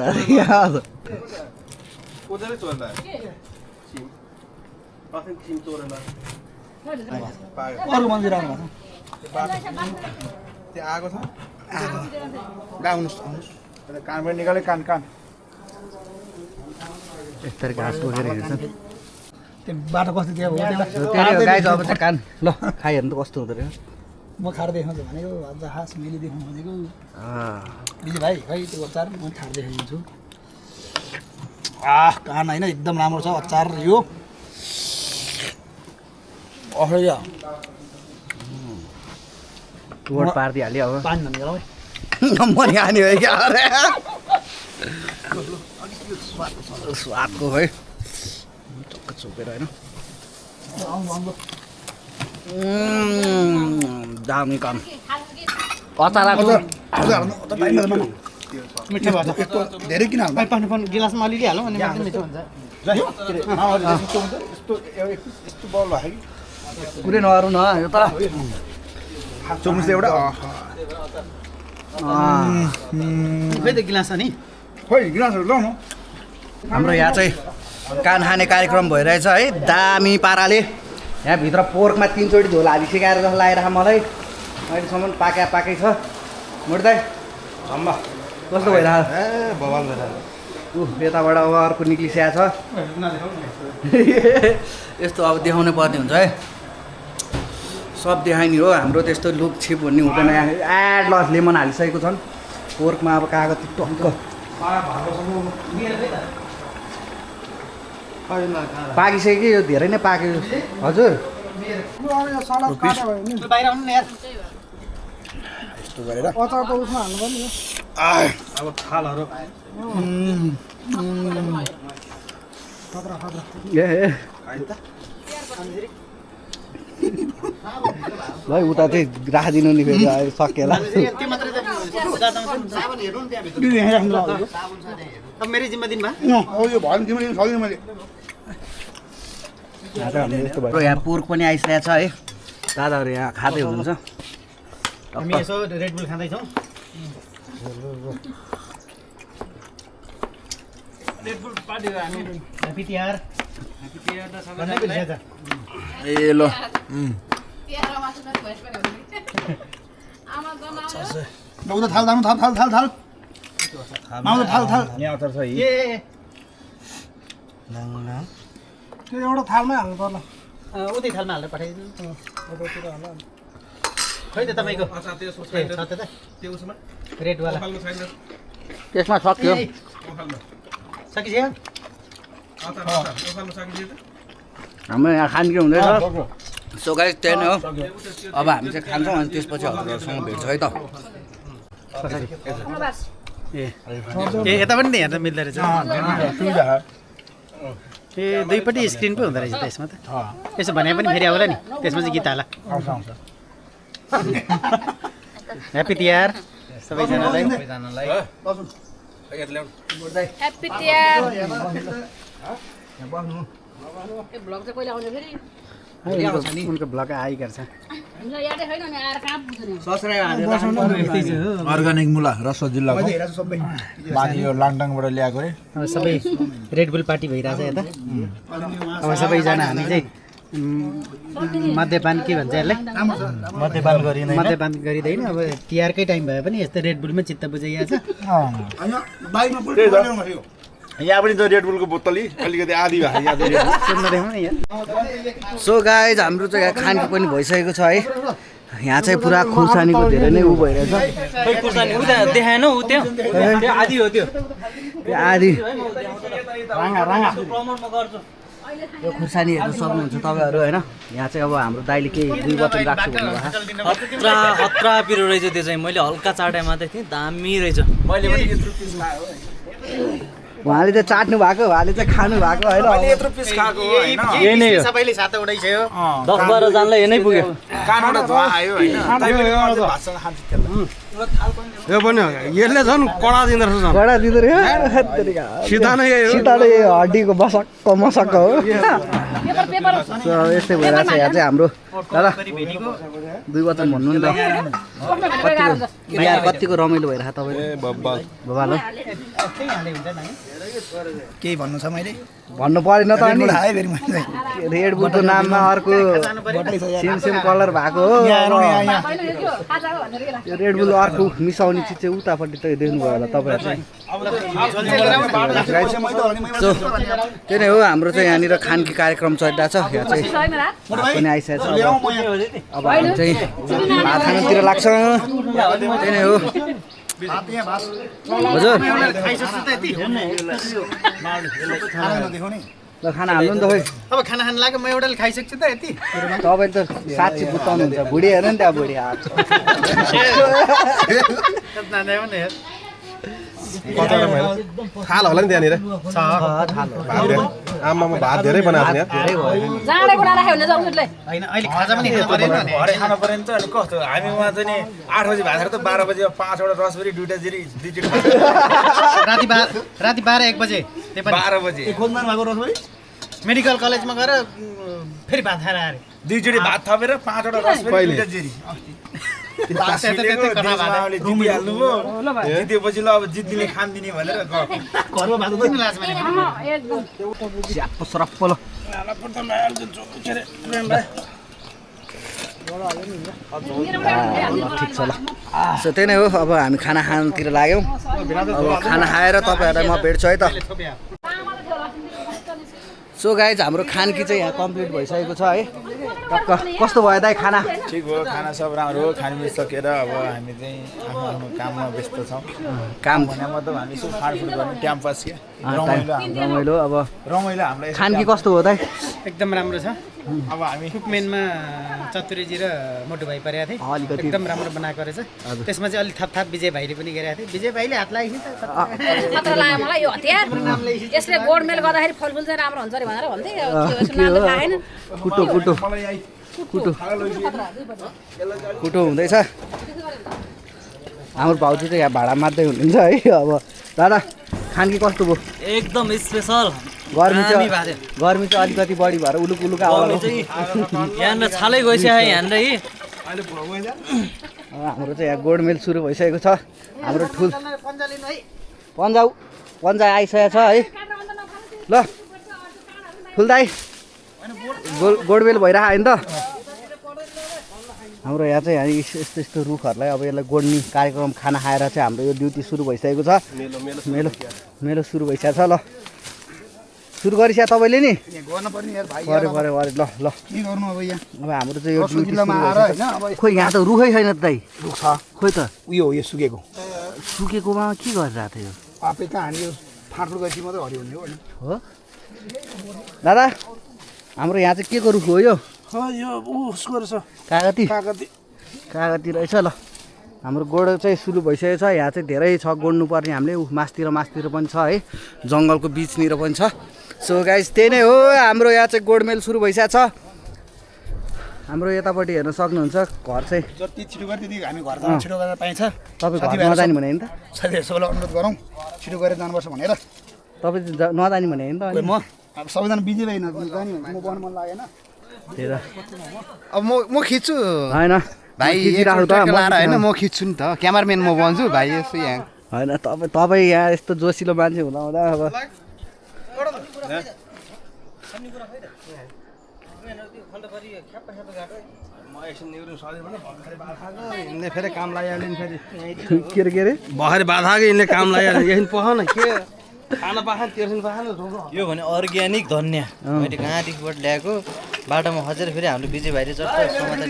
कोजले चोर्दा सिम पाखै सिम चोरेन पायो अरू मन्दिर आउनु त्यहाँ आएको छ आउनुहोस् कानबाट निकाले कान यसरी घाँस बोकेर हिँड्छ त्यो बाटो कस्तो थियो हो त्यही गाई अब चाहिँ कान ल खाइहेर्नु त कस्तो हुँदो रहेछ म खाएर देखाउँछु भनेको अझ खास मैले देखाउनु भनेको बिजी भाइ खै त्यो अचार म खाएर देखाइदिन्छु कान होइन एकदम राम्रो छ अचार यो अहैया टोड पारिदिइहाल्यो अब पानी नमिला है नम्बर हानी हो क्या अरे स्वादको है टक्क छोपेर होइन दामी काम अचारको मिठो भन्छ यस्तो धेरै किन हाल्नु पानी पानी गिलासमा अलिअलि हालौँ अनि मात्रै मिठो हुन्छ यस्तो बल भयो कि कुरै नगरौँ न यो त चम्च एउटा खै त गिलास अनि खोइ गिलासहरू ल्याउनु हाम्रो यहाँ चाहिँ कान खाने कार्यक्रम भइरहेछ है दामी पाराले यहाँभित्र पोर्कमा 3 चोटि झोल हालिसकेर जस्तो लागिरहेको मलाई अहिलेसम्म पाकै छ मुर्दै अम्मा कस्तो भइरहेको ए बवाल भइरहेको यताबाट अब अर्को निक्लिसकेको छ यस्तो अब देखाउनै पर्ने हुन्छ है सब देखाइने हो हाम्रो त्यस्तो लुक छिप भन्ने हुँदैन एड लस लेमन हालिसकेको छन् पोर्कमा अब कागज टक्क पाकिसक्यो यो धेरै नै पाक्यो हजुर सडक काट्यो भने बाहिर आउनु न यार यस्तो गरेर अचार त उसमा हाल्नु पर्ने हो अब थालहरू ए भाइ उता चाहिँ राखिदिनु नि फेरि अहिले सकिएला त्यो मात्रै त साबुन हेर्नु नि त्यहाँ अब मेरै जिम्मा दिनु भयो यो भयो भने तिमीले सक्दिनँ मैले हाम्रो यहाँ पोर्क पनि आइसकेको छ है दादाहरू यहाँ खाँदै हुनुहुन्छ हामी यसो रेड बुल खाँदैछौँ रेड बुल पार्टी हामी ह्याप्पी तिहार भन्दै बिर्सिएछ। ए ल उता थाल थाल थाल थाल थाल माउ थाल थाल यहाँ अचार छ ए त्यो एउटा थालमै हाल्नु पर्ला उतै थालमा हालेर पठाइदिनु खै त तपाईँको अचार त्यो छ त त्यो उसमा रेडवाला पखाल्नु छैन त्यसमा सक्यो पखाल्नु सकिसक्यो अचार पखाल्नु सकिन्छ त हाम्रो यहाँ खानकी हुँदैछ सो गाइस त्यही नै हो अब हामी चाहिँ खान्छौँ अनि त्यसपछि हजुरहरूसँग भेट्छ है त ए यता पनि त हेर्न मिल्दो रहेछ ए दुईपट्टि स्क्रिन पो हुँदो रहेछ त यसमा त यसो भने पनि फेरि आउला नि त्यसमा चाहिँ गीत हाल ह्याप्पी तिहार सबैजनालाई ह्याप्पी तिहार ए भ्लग चाहिँ कहिले आउने फेरि उनको ब्लग आइगर छ हामीलाई यादै छैन नि आएर कहाँ पुग्छ नि अर्ग्यानिक मुला रसो जिल्लाको माथि यो लाङटाङबाट ल्याएको रे अब सबै रेड बुल पार्टी भइरहेछ यता अब सबैजना हामी चाहिँ मद्यपान के भन्छ यसलाई मध्यपान गरिँदैन मद्यपान गरिँदैन अब तिहारकै टाइम भए पनि यस्तो रेड बुलमै चित्त बुझाइएको छ यहाँ पनि त रेड बुलको बोतल अलिकति आधी भएको यहाँ सुन्न देखाउँ न यहाँ सो गाइज हाम्रो चाहिँ यहाँ खानकी पनि भइसकेको छ है यहाँ चाहिँ पुरा खुर्सानीको धेरै नै उ भइरहेछ देखाएन ऊ त्यो आधी हो त्यो आदि राङ्गा राङ्गा यो खुर्सानी हेर्नु सक्नुहुन्छ तपाईँहरू होइन यहाँ चाहिँ अब हाम्रो दाइले केही 2 बटन राख्छु भन्नुभयो खतरा पिरो रहेछ त्यो चाहिँ मैले हल्का चाटे मात्रै थिएँ दामी रहेछ मैले पनि उहाँले चाहिँ चाट्नु भएको उहाँले चाहिँ खानु भएको होइन यत्रो पिस खाएको हो हैन यही नै हो सबैले साथ उडाइसक्यो 10-12 जानलाई यही नै पुग्यो कानबाट धुवा आयो हैन भातसँग खान्छ त्यसलाई यो पनि हो यसले झन् कडा दिँदो रहेछ कडा दिँदो रहेछ सिधा नै सिधा नै हड्डीको मसक्क हो सो यस्तै भइरहेछ यहाँ चाहिँ हाम्रो दादा 2 वचन भन्नु नि त कतिको रमाइलो भइरहेछ तपाईँले बब्बल बबाल हो केही भन्नु छ मैले भन्नु परेन त अनि हाय फेरि मैले रेड बुलको नाममा अर्को सेम कलर भएको हो यो रेड बुल अर्को मिसाउने चिज चाहिँ उतापट्टि त देख्नु भयो होला तपाईँहरू चाहिँ त्यही नै हो हाम्रो चाहिँ यहाँनिर खानकी कार्यक्रम चलिरहेको छ यहाँ चाहिँ भात पनि आइसकेको छ अब हामी चाहिँ भात खानुतिर लाग्छ त्यही नै हो हजुर ल खाना हाल्नु नि त खोइ अब खाना खान लाग्यो म एउटाले खाइसक्छु त यति तपाईँ त साँच्ची बुझाउनुहुन्छ बुढी हेर नि त्यहाँ बुढी हात थाल होला नि त्यहाँनिर आमामा भात धेरै बनाएको छ यहाँ जाँडै बनाएर राख्यो भने जौसुटले होइन अहिले खाजा पनि खानु परेन नि भरे खानु पऱ्यो नि त अनि कस्तो हामी उहाँ चाहिँ नि 8 बजी भात खाएर त 12 बजी 5 वटा रसबेरी 2टा जिरी 2 चिट राति 12-1 बजे 12 बजी खोज्नु भएको रसबेरी मेडिकल कलेजमा गएर फेरि भात खाएर आएर 2 चिटी भात थपेर 5 वटा रसबेरी 2टा जिरी जिती हाल्नुभयो जितेपछि ल अब जित्दिने खान दिने भनेर घरमा भात पनि लाजमा एकदम स्याप्प सरप्प ल ठिक छ ल सो त्यही नै हो अब हामी खाना खानतिर लाग्यौँ अब खाना खाएर तपाईँहरूलाई म भेट्छु है त सो गाइज हाम्रो खानकी चाहिँ यहाँ कम्प्लिट भइसकेको छ है टक्क कस्तो भयो दाइ खाना ठिक भयो खाना सब राम्रो हो खानु सकेर अब हामी चाहिँ आफ्नो आफ्नो काममा व्यस्त छौँ काम भने मतलब हामी यसो फाँडफुँड गर्ने क्याम्पस के रमाइलो अब रमाइलो हामीलाई खानकी कस्तो हो दाइ एकदम राम्रो छ अब हामी कुकमेनमा चतुरीजी र मोटु भाइ परेको थिएँ अलिकति एकदम राम्रो बनाएको रहेछ त्यसमा चाहिँ अलिक थप विजय भाइले पनि गरेको थिएँ विजय भाइले हात लागेको थियो खतरा लाग्यो मलाई यो हतियार यसले गोडमेल गर्दाखेरि फलफुल चाहिँ राम्रो हुन्छ अरे भनेर भन्थे नाम खाएन कुटो कुटो कुटो कुटो हुँदैछ हाम्रो भाउजू चाहिँ यहाँ भाडा मार्दै हुनुहुन्छ है अब दादा खानकी कस्तो भयो एकदम स्पेसल गर्मी चाहिँ अलिकति बढी भएर उलुक उलुक आउनु यहाँनिर छालै गइसक्यो यहाँनिर है हाम्रो चाहिँ यहाँ गोडमेल सुरु भइसकेको छ हाम्रो ठुल पन्जा आइसकेको छ है ल ठुल दाइ गोडमेल भइरहेको होइन त हाम्रो यहाँ चाहिँ यस्तो यस्तो रुखहरूलाई अब यसलाई गोड्ने कार्यक्रम खाना खाएर चाहिँ हाम्रो यो ड्युटी सुरु भइसकेको छ मेलो सुरु भइसकेको छ ल सुरु गरिसक्यो तपाईँले नि गर्नुपर्ने यार भाइ पऱ्यो ल ल के गर्नु अब यहाँ अब हाम्रो चाहिँ यो ड्युटी होइन अब खोइ यहाँ त रुखै छैन त दाइ रुख छ खोइ त उयो हो यो सुकेको सुकेकोमा के गरिरहेको थियो आफै कहाँ हामी यो फाँटफुँड गरेपछि मात्रै हरियो हुने हो हो दादा हाम्रो यहाँ चाहिँ के को रुख हो यो यो उसको रहेछ कागती रहेछ ल हाम्रो गोड चाहिँ सुरु भइसकेको छ यहाँ चाहिँ धेरै छ गोड्नु पर्ने हामीले मासतिर पनि छ है जङ्गलको बिचनिर पनि छ सो गाइस त्यही नै हो हाम्रो यहाँ चाहिँ गोडमेल सुरु भइसकेको छ हाम्रो यतापट्टि हेर्न सक्नुहुन्छ घर चाहिँ जति छिटो गरे त्यति हामी घर जान छिटो गरेर पाइन्छ तपाईँ घर नजाने भने नि त साथीहरूसँग अनुरोध गरौँ छिटो गरेर जानुपर्छ भनेर तपाईँ नजाने भने नि त म अब सबैजना बिजी भएन जाने म बस्नु मन लागेन त्यही त अब म खिच्छु होइन भाइ खिचिराख्नु त लाएर होइन म खिच्छु नि त क्यामराम्यान म भन्छु भाइ यसो यहाँ होइन तपाईँ यहाँ यस्तो जोसिलो मान्छे हुँदा हुँदा अब फेरि काम लाग्यो फेरि के अरे भर्खर बाधा यिनले काम लाग्यो यही पख न के खाना पाख तेर्सिन पाख न यो भने अर्ग्यानिक धनिया मैले कहाँदेखिबाट ल्याएको बाटोमा खसेर फेरि हाम्रो विजय भाइले जस्तो समाचार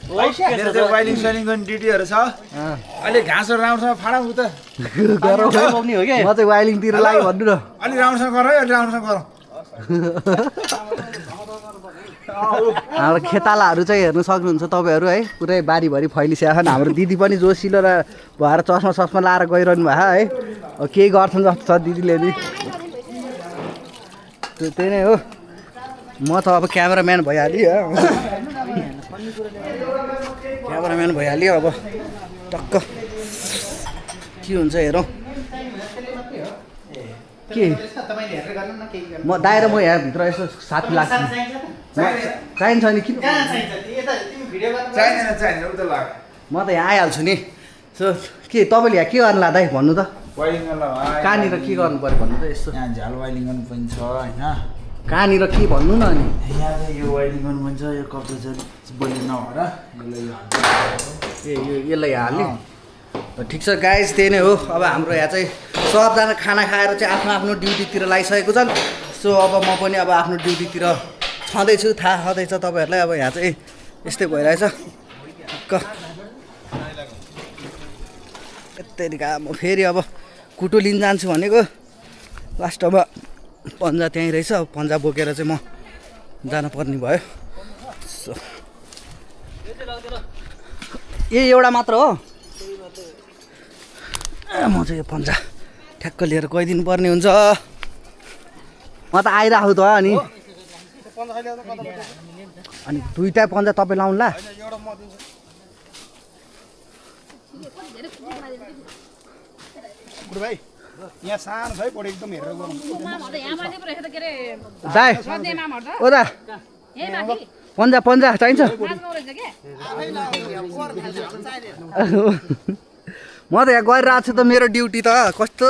मेरो चाहिँ वाइलिङ साइलिङ गर्ने ड्युटीहरू छ अहिले घाँसहरू राम्रोसँग फाडौँ त म चाहिँ वाइलिङतिर लाग्यो भन्नु न अलिक राम्रोसँग गर है अलिक राम्रोसँग गरौँ हाम्रो खेतालाहरू चाहिँ हेर्नु सक्नुहुन्छ तपाईँहरू है पुरै बारीभरि फैलिसकेको छन् हाम्रो दिदी पनि जोसिलो र भएर चस्मा लाएर गइरहनु भयो है अब केही गर्छन् जस्तो छ दिदीले नि त्यही नै हो म त अब क्यामेराम्यान भइहाल्यो अब टक्क के हुन्छ हेरौँ के म दाएर म यहाँभित्र यसो साथी लाग्छु चाहिन्छ नि किन चाहिँदैन म त यहाँ आइहाल्छु नि सो के तपाईँले यहाँ के गर्नु लाँदा भन्नु त वाइलिङ गर्न भाइ कहाँनिर के गर्नु पर्यो भन्नु त यसो यहाँ झ्याल वाइलिङ गर्नु पनि छ होइन कहाँनिर के भन्नु न अनि यहाँ चाहिँ यो वाइलिङ गर्नु पनि छ यो कपडा चाहिँ बोली नभएर यसलाई यो ए यो यसलाई हाल्ने ठिक छ गाइस त्यही नै हो अब हाम्रो यहाँ चाहिँ सबजना खाना खाएर चाहिँ आफ्नो आफ्नो ड्युटीतिर लागिसकेको छन् सो अब म पनि अब आफ्नो ड्युटीतिर छँदैछु थाहा छँदैछ तपाईँहरूलाई अब यहाँ चाहिँ यस्तै भइरहेछ यत्तिका म फेरि अब कुटो लिन जान्छु भनेको लास्टमा पन्जा त्यहीँ रहेछ अब पन्जा बोकेर चाहिँ म जानुपर्ने भयो सो ए एउटा मात्र हो म चाहिँ यो पन्जा ठ्याक्क लिएर गइदिनु पर्ने हुन्छ म त आइरहेको त अनि दुईवटा पन्जा तपाईँ लाउनुला भाइ यहाँ सानो छ है पढ एकदम हेरेर गरौँ दाइ ओ दा पन्जा पन्जा चाहिन्छ म त यहाँ गरिरहेको छु त मेरो ड्युटी त कस्तो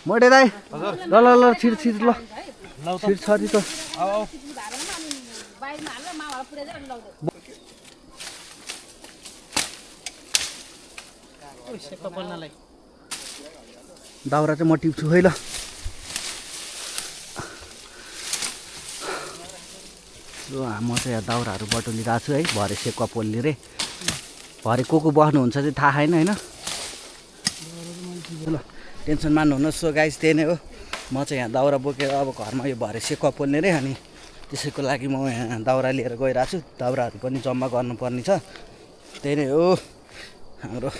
मोटे दाइ ल ल ल छिर छिर ल छिर छरी त दाउरा चाहिँ म टिप्छु है ल म चाहिँ यहाँ दाउराहरू बटुलिरहेको छु है भरे सेकुवा पोल्ने रे भरे को बस्नुहुन्छ चाहिँ थाहा छैन होइन ल टेन्सन मान्नुहुन्न सो गाइस त्यही नै हो म चाहिँ यहाँ दाउरा बोकेर अब घरमा यो भरे सेकुवा पोल्ने रे अनि त्यसैको लागि म यहाँ दाउरा लिएर गइरहेको छु दाउराहरू पनि जम्मा गर्नुपर्ने छ त्यही नै हो हाम्रो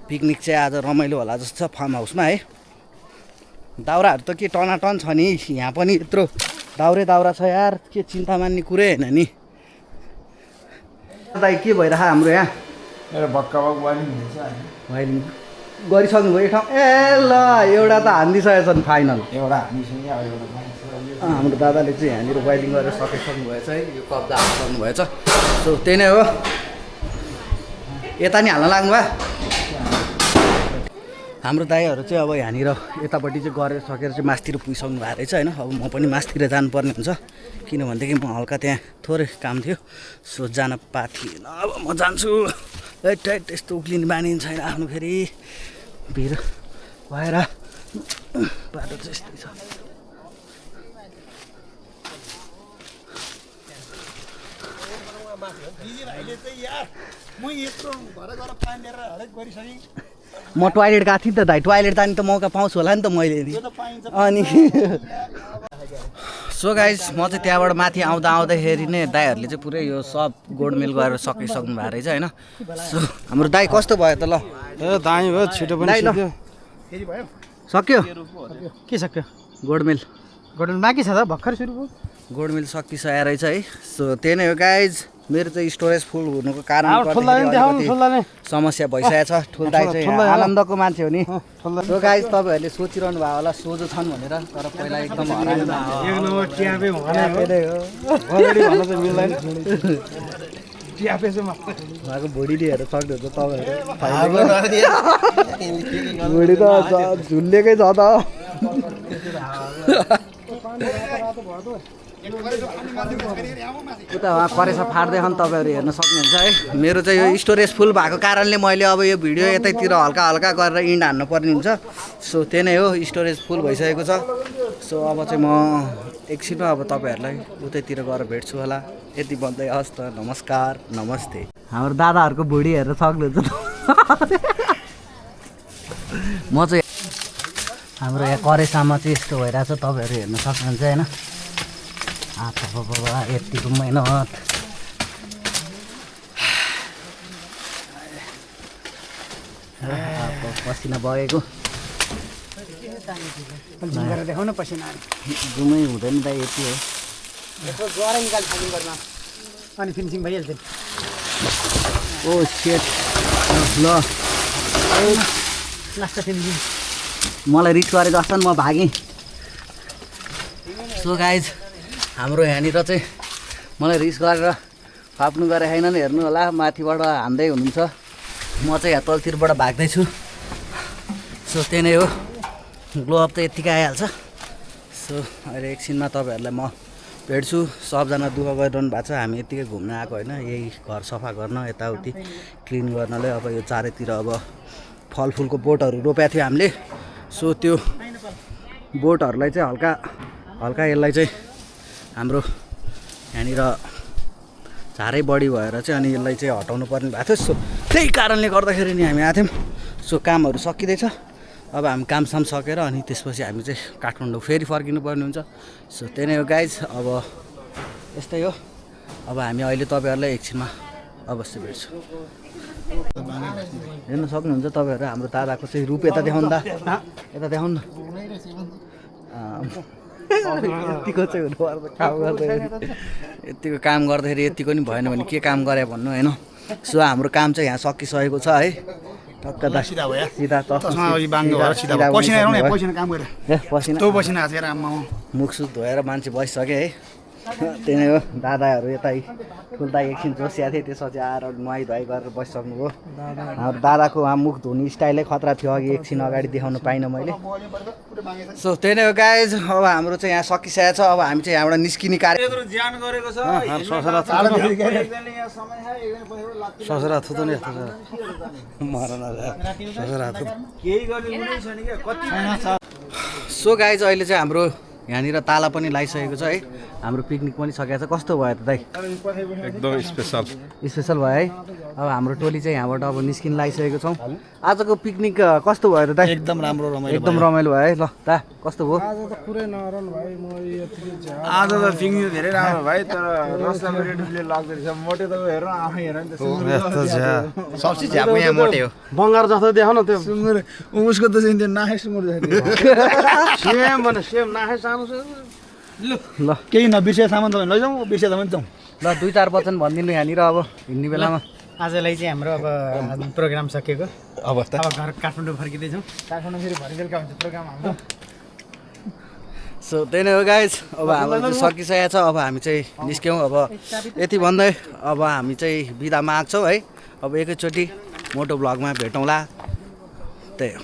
पिकनिक चाहिँ आज रमाइलो होला जस्तो छ फार्म हाउसमा है दाउराहरू त के टनाटन छ नि यहाँ पनि यत्रो दाउरा छ यार के चिन्ता मान्ने कुरै होइन नि दाइ के भइरहेको हाम्रो यहाँ मेरो भक्का भक्क वाइलिङ हुँदैछ वाइलिङ गरिसक्नु भयो ठाउँ ए ल एउटा त हानिदिइसकेको छ नि फाइनल एउटा हामीसँग अब एउटा हाम्रो दादाले चाहिँ यहाँनिर वाइलिङ गरेर सकिसक्नु भएछ है यो कब्जा हालिसक्नु भएछ सो त्यही नै हो यता नि हाल्न लाग्नु भयो हाम्रो दाइहरू चाहिँ अब यहाँनिर यतापट्टि चाहिँ गरेर सकेर चाहिँ मासतिर पुगिसक्नु भएको रहेछ होइन अब म पनि मासतिर जानुपर्ने हुन्छ किनभनेदेखि म हल्का त्यहाँ थोरै काम थियो सो जान पाएको थिएन अब म जान्छु टाइट त्यस्तो उक्लिने बानी छैन आफ्नो फेरि भिड भएर बाटो चाहिँ यस्तै छ म टोइलेट गएको थिएँ नि त दाइ टोइलेट जाने त मौका पाउँछु होला नि त मैले नि अनि सो गाइज म चाहिँ त्यहाँबाट माथि आउँदाखेरि नै दाइहरूले चाहिँ पुरै यो सब गोडमेल गरेर सकिसक्नु भएको रहेछ होइन सो हाम्रो दाइ कस्तो भयो त ल ए दामी भयो छिटो पनि सक्यो के सक्यो गोडमेल बाँकी छ त भर्खर सुरु भयो गोडमेल सकिसकेको रहेछ है सो त्यही नै हो गाइज मेरो चाहिँ स्टोरेज फुल हुनुको कारण समस्या भइसकेको छ ठुल्दाइ चाहिँ आनन्दको मान्छे हो नि सो गाइज तपाईँहरूले सोचिरहनु भएको होला सोझो छन् भनेर तर पहिला एकदम उहाँको भुँडीले हेरेर सक्नुहुन्छ तपाईँहरू भुँडी त झुल्लेकै छ त उता उहाँ करेसा फाट्दै छन् तपाईँहरू हेर्न सक्नुहुन्छ है मेरो चाहिँ यो स्टोरेज फुल भएको कारणले मैले अब यो भिडियो यतैतिर हल्का हल्का गरेर इन्ड हान्नु पर्ने हुन्छ सो त्यही नै हो स्टोरेज फुल भइसकेको छ सो अब चाहिँ म एकछिनमा अब तपाईँहरूलाई उतैतिर गएर भेट्छु होला यति भन्दै हस् त नमस्कार नमस्ते हाम्रो दादाहरूको भुँडी हेरेर सक्नुहुन्छ म चाहिँ हाम्रो यहाँ करेसामा चाहिँ यस्तो भइरहेछ तपाईँहरू हेर्न सक्नुहुन्छ होइन बाबा यतिको मेहनत पसिना बगेको देखाउन पसिना जुमै हुँदैन दाइ यति हो अनि फिनिसिङ भइहाल्छ ओ सेट ल लास्ट फिनिसिङ मलाई रिच गरे जस्तो म भागेँ सो गाइज हाम्रो यहाँनिर चाहिँ मलाई रिस गरेर फाप्नु गरे छैन नि हेर्नु होला माथिबाट हान्दै हुनुहुन्छ म चाहिँ यहाँ तलतिरबाट भाग्दैछु सो त्यही नै हो ग्लो अप त यत्तिकै आइहाल्छ सो अहिले एकछिनमा तपाईँहरूलाई म भेट्छु सबजना दुःख गरिरहनु भएको छ हामी यत्तिकै घुम्न आएको होइन यही घर सफा गर्न यताउति क्लिन गर्नलाई अब यो चारैतिर अब फलफुलको बोटहरू रोपेको थियो हामीले सो त्यो बोटहरूलाई चाहिँ हल्का हल्का यसलाई चाहिँ हाम्रो यहाँनिर झारै बढी भएर चाहिँ अनि यसलाई चाहिँ हटाउनु पर्ने भएको थियो सो त्यही कारणले गर्दाखेरि नि हामी आएको थियौँ सो कामहरू सकिँदैछ अब हामी कामसाम सकेर अनि त्यसपछि हामी चाहिँ काठमाडौँ फेरि फर्किनु पर्ने हुन्छ सो त्यही नै हो गाइज अब यस्तै हो अब हामी अहिले तपाईँहरूलाई एकछिनमा अवश्य भेट्छु हेर्न सक्नुहुन्छ तपाईँहरू हाम्रो दादाको चाहिँ रूप यता देखाउनु दा यता देखाउनु यतिको चाहिँ हुनुपर्छ काम गर्दाखेरि यतिको काम गर्दाखेरि यतिको नि भएन भने के काम गरे भन्नु होइन सो हाम्रो काम चाहिँ यहाँ सकिसकेको छ है टक्क सिधा भयो सिधा पसिना मुखसुख धोएर मान्छे बसिसक्यो है त्यही नै हो दादाहरू यतै ठुल्दा एकछिन जोसिया थिए त्यसपछि आएर नुहाइ धुवाइ गरेर बसिसक्नुभयो हाम्रो दादाको मुख धुने स्टाइलै खतरा थियो अघि एकछिन अगाडि देखाउनु पाइनँ मैले सो त्यही नै हो गाइज अब हाम्रो चाहिँ यहाँ सकिसकेको छ अब हामी चाहिँ यहाँबाट निस्किने कार्य सो गाइज अहिले चाहिँ हाम्रो यहाँनिर ताला पनि लगाइसकेको छ है हाम्रो पिकनिक पनि सकेको छ कस्तो भयो त दाइ एकदम स्पेसल भयो है अब हाम्रो टोली चाहिँ यहाँबाट अब निस्किन लागिसकेको छौँ आजको पिकनिक कस्तो भयो त दाइ एकदम राम्रो एकदम रमाइलो भयो है ल दा कस्तो भयो आज त पुरै नरम भाइ म यतिकै आज त पिकनिक धेरै राम्रो भाइ तर रसलाको रेडुले लाग्दैछ मोटे त हेर आफै हेर नि त सबसे झ्यापो यहाँ मोटे हो बङ्गार जस्तो देखाउ न त्यो सुँगुर उसको त चाहिँ त्यो नाहे सुँगुर जस्तो सेम भने सेम नाखे सानो ल केही नबिर्से सामान त लैजाउँ बिर्से त पनि जाउँ ल 2-4 वचन भनिदिनु यहाँनिर अब हिँड्ने बेलामा आजलाई चाहिँ हाम्रो अब प्रोग्राम सकिएको अवस्था अब घर काठमाडौँ फर्किँदैछौँ काठमाडौँ फेरि भरि बेलुका हुन्छ प्रोग्राम हाम्रो सो त्यही नै हो गाइज अब हाम्रो चाहिँ सकिसकेको छ अब हामी चाहिँ निस्क्यौँ अब यति भन्दै अब हामी चाहिँ बिदा माग्छौँ है अब एकैचोटि मोटो भ्लगमा भेटौँला त्यही हो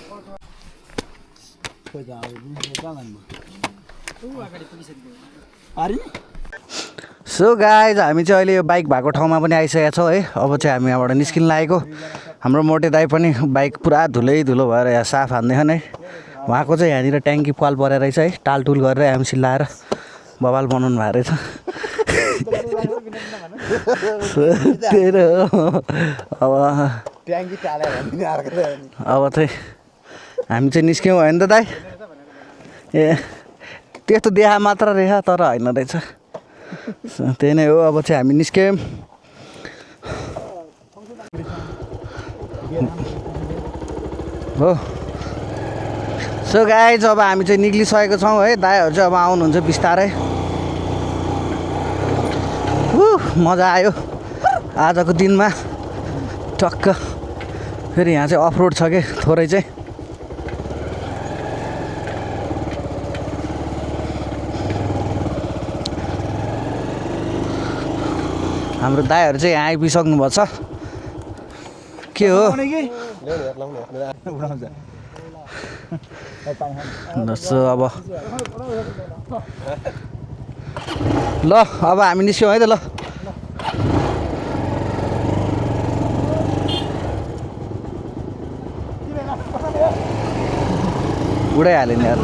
सो गाइज हामी चाहिँ अहिले यो बाइक भएको ठाउँमा पनि आइसकेका छौँ है अब चाहिँ हामी यहाँबाट निस्किन लागेको हाम्रो मोटे दाइ पनि बाइक पुरा धुलो भएर यहाँ साफ हान्दैछन् है उहाँको चाहिँ यहाँनिर ट्याङ्की पाल परेर रहेछ है टालटुल गरेर एमसी लाएर बवाल बनाउनु भएको रहेछ अब चाहिँ हामी चाहिँ निस्क्यौँ होइन त दाइ ए त्यस्तो देखा मात्र रहेछ तर होइन रहेछ त्यही नै हो अब चाहिँ हामी निस्क्यौँ हो सो गाइज अब हामी चाहिँ निक्लिसकेको छौँ है दाइहरू चाहिँ अब आउनुहुन्छ बिस्तारै मजा आयो आजको दिनमा टक्क फेरि यहाँ चाहिँ अफरोड छ कि थोरै चाहिँ हाम्रो दाइहरू चाहिँ यहाँ आइपुगिसक्नु भएको छ के हो जस्तो अब ल अब हामी निस्क्यौँ है त ल उडाइहाल्यो नि यार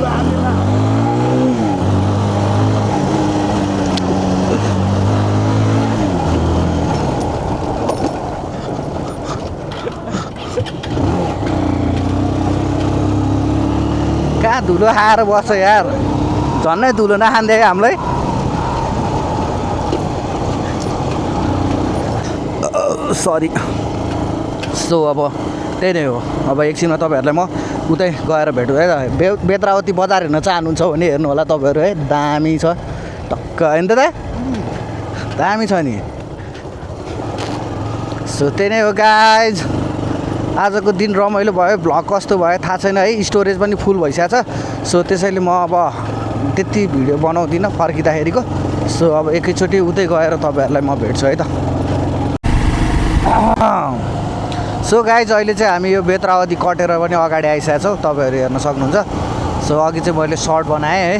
कहाँ धुलो खाएर बस्छ यार झन्नै धुलो नखाँदै हामीलाई सरी सो अब त्यही नै हो अब एकछिनमा तपाईँहरूलाई म उतै गएर भेटौँ है बेत्रावती बजार हेर्न चाहनुहुन्छ भने हेर्नु होला तपाईँहरू है दामी छ टक्क होइन त दामी छ नि सो त्यही नै हो गाइज आजको दिन रमाइलो भयो भ्लग कस्तो भयो थाहा छैन है स्टोरेज पनि फुल भइसकेको छ सो त्यसैले म अब त्यति भिडियो बनाउँदिनँ फर्किँदाखेरिको सो अब एकैचोटि उतै गएर तपाईँहरूलाई म भेट्छु है त सो गाइज अहिले चाहिँ हामी यो बेत्रावती कटेर पनि अगाडि आइसकेको छौँ, तपाईँहरू हेर्न सक्नुहुन्छ। सो अघि चाहिँ मैले सर्ट बनाएँ है,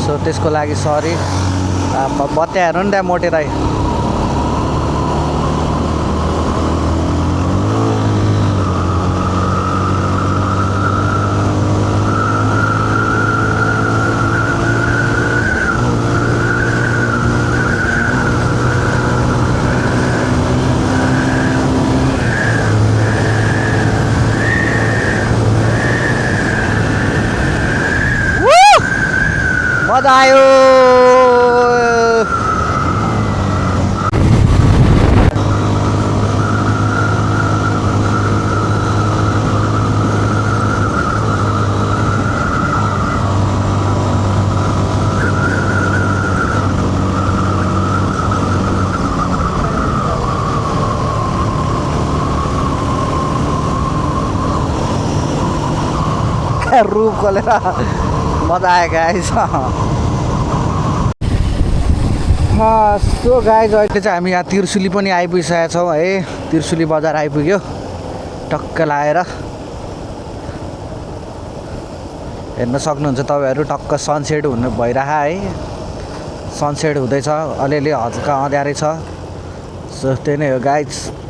सो त्यसको लागि सरी। बत्ती हेर्नु नि त्यहाँ मोटे राई। मजा आयो। रुख खोलेर मजा आयो गाइस। सो गाइज अहिले चाहिँ हामी यहाँ त्रिशुली पनि आइपुगिसकेका छौँ है। त्रिशुली बजार आइपुग्यो टक्क लाएर हेर्न सक्नुहुन्छ तपाईँहरू। टक्क सनसेट हुनु भइरह है, सनसेट हुँदैछ, अलिअलि हल्का अँध्यारै छ। सो त्यही नै हो गाइज।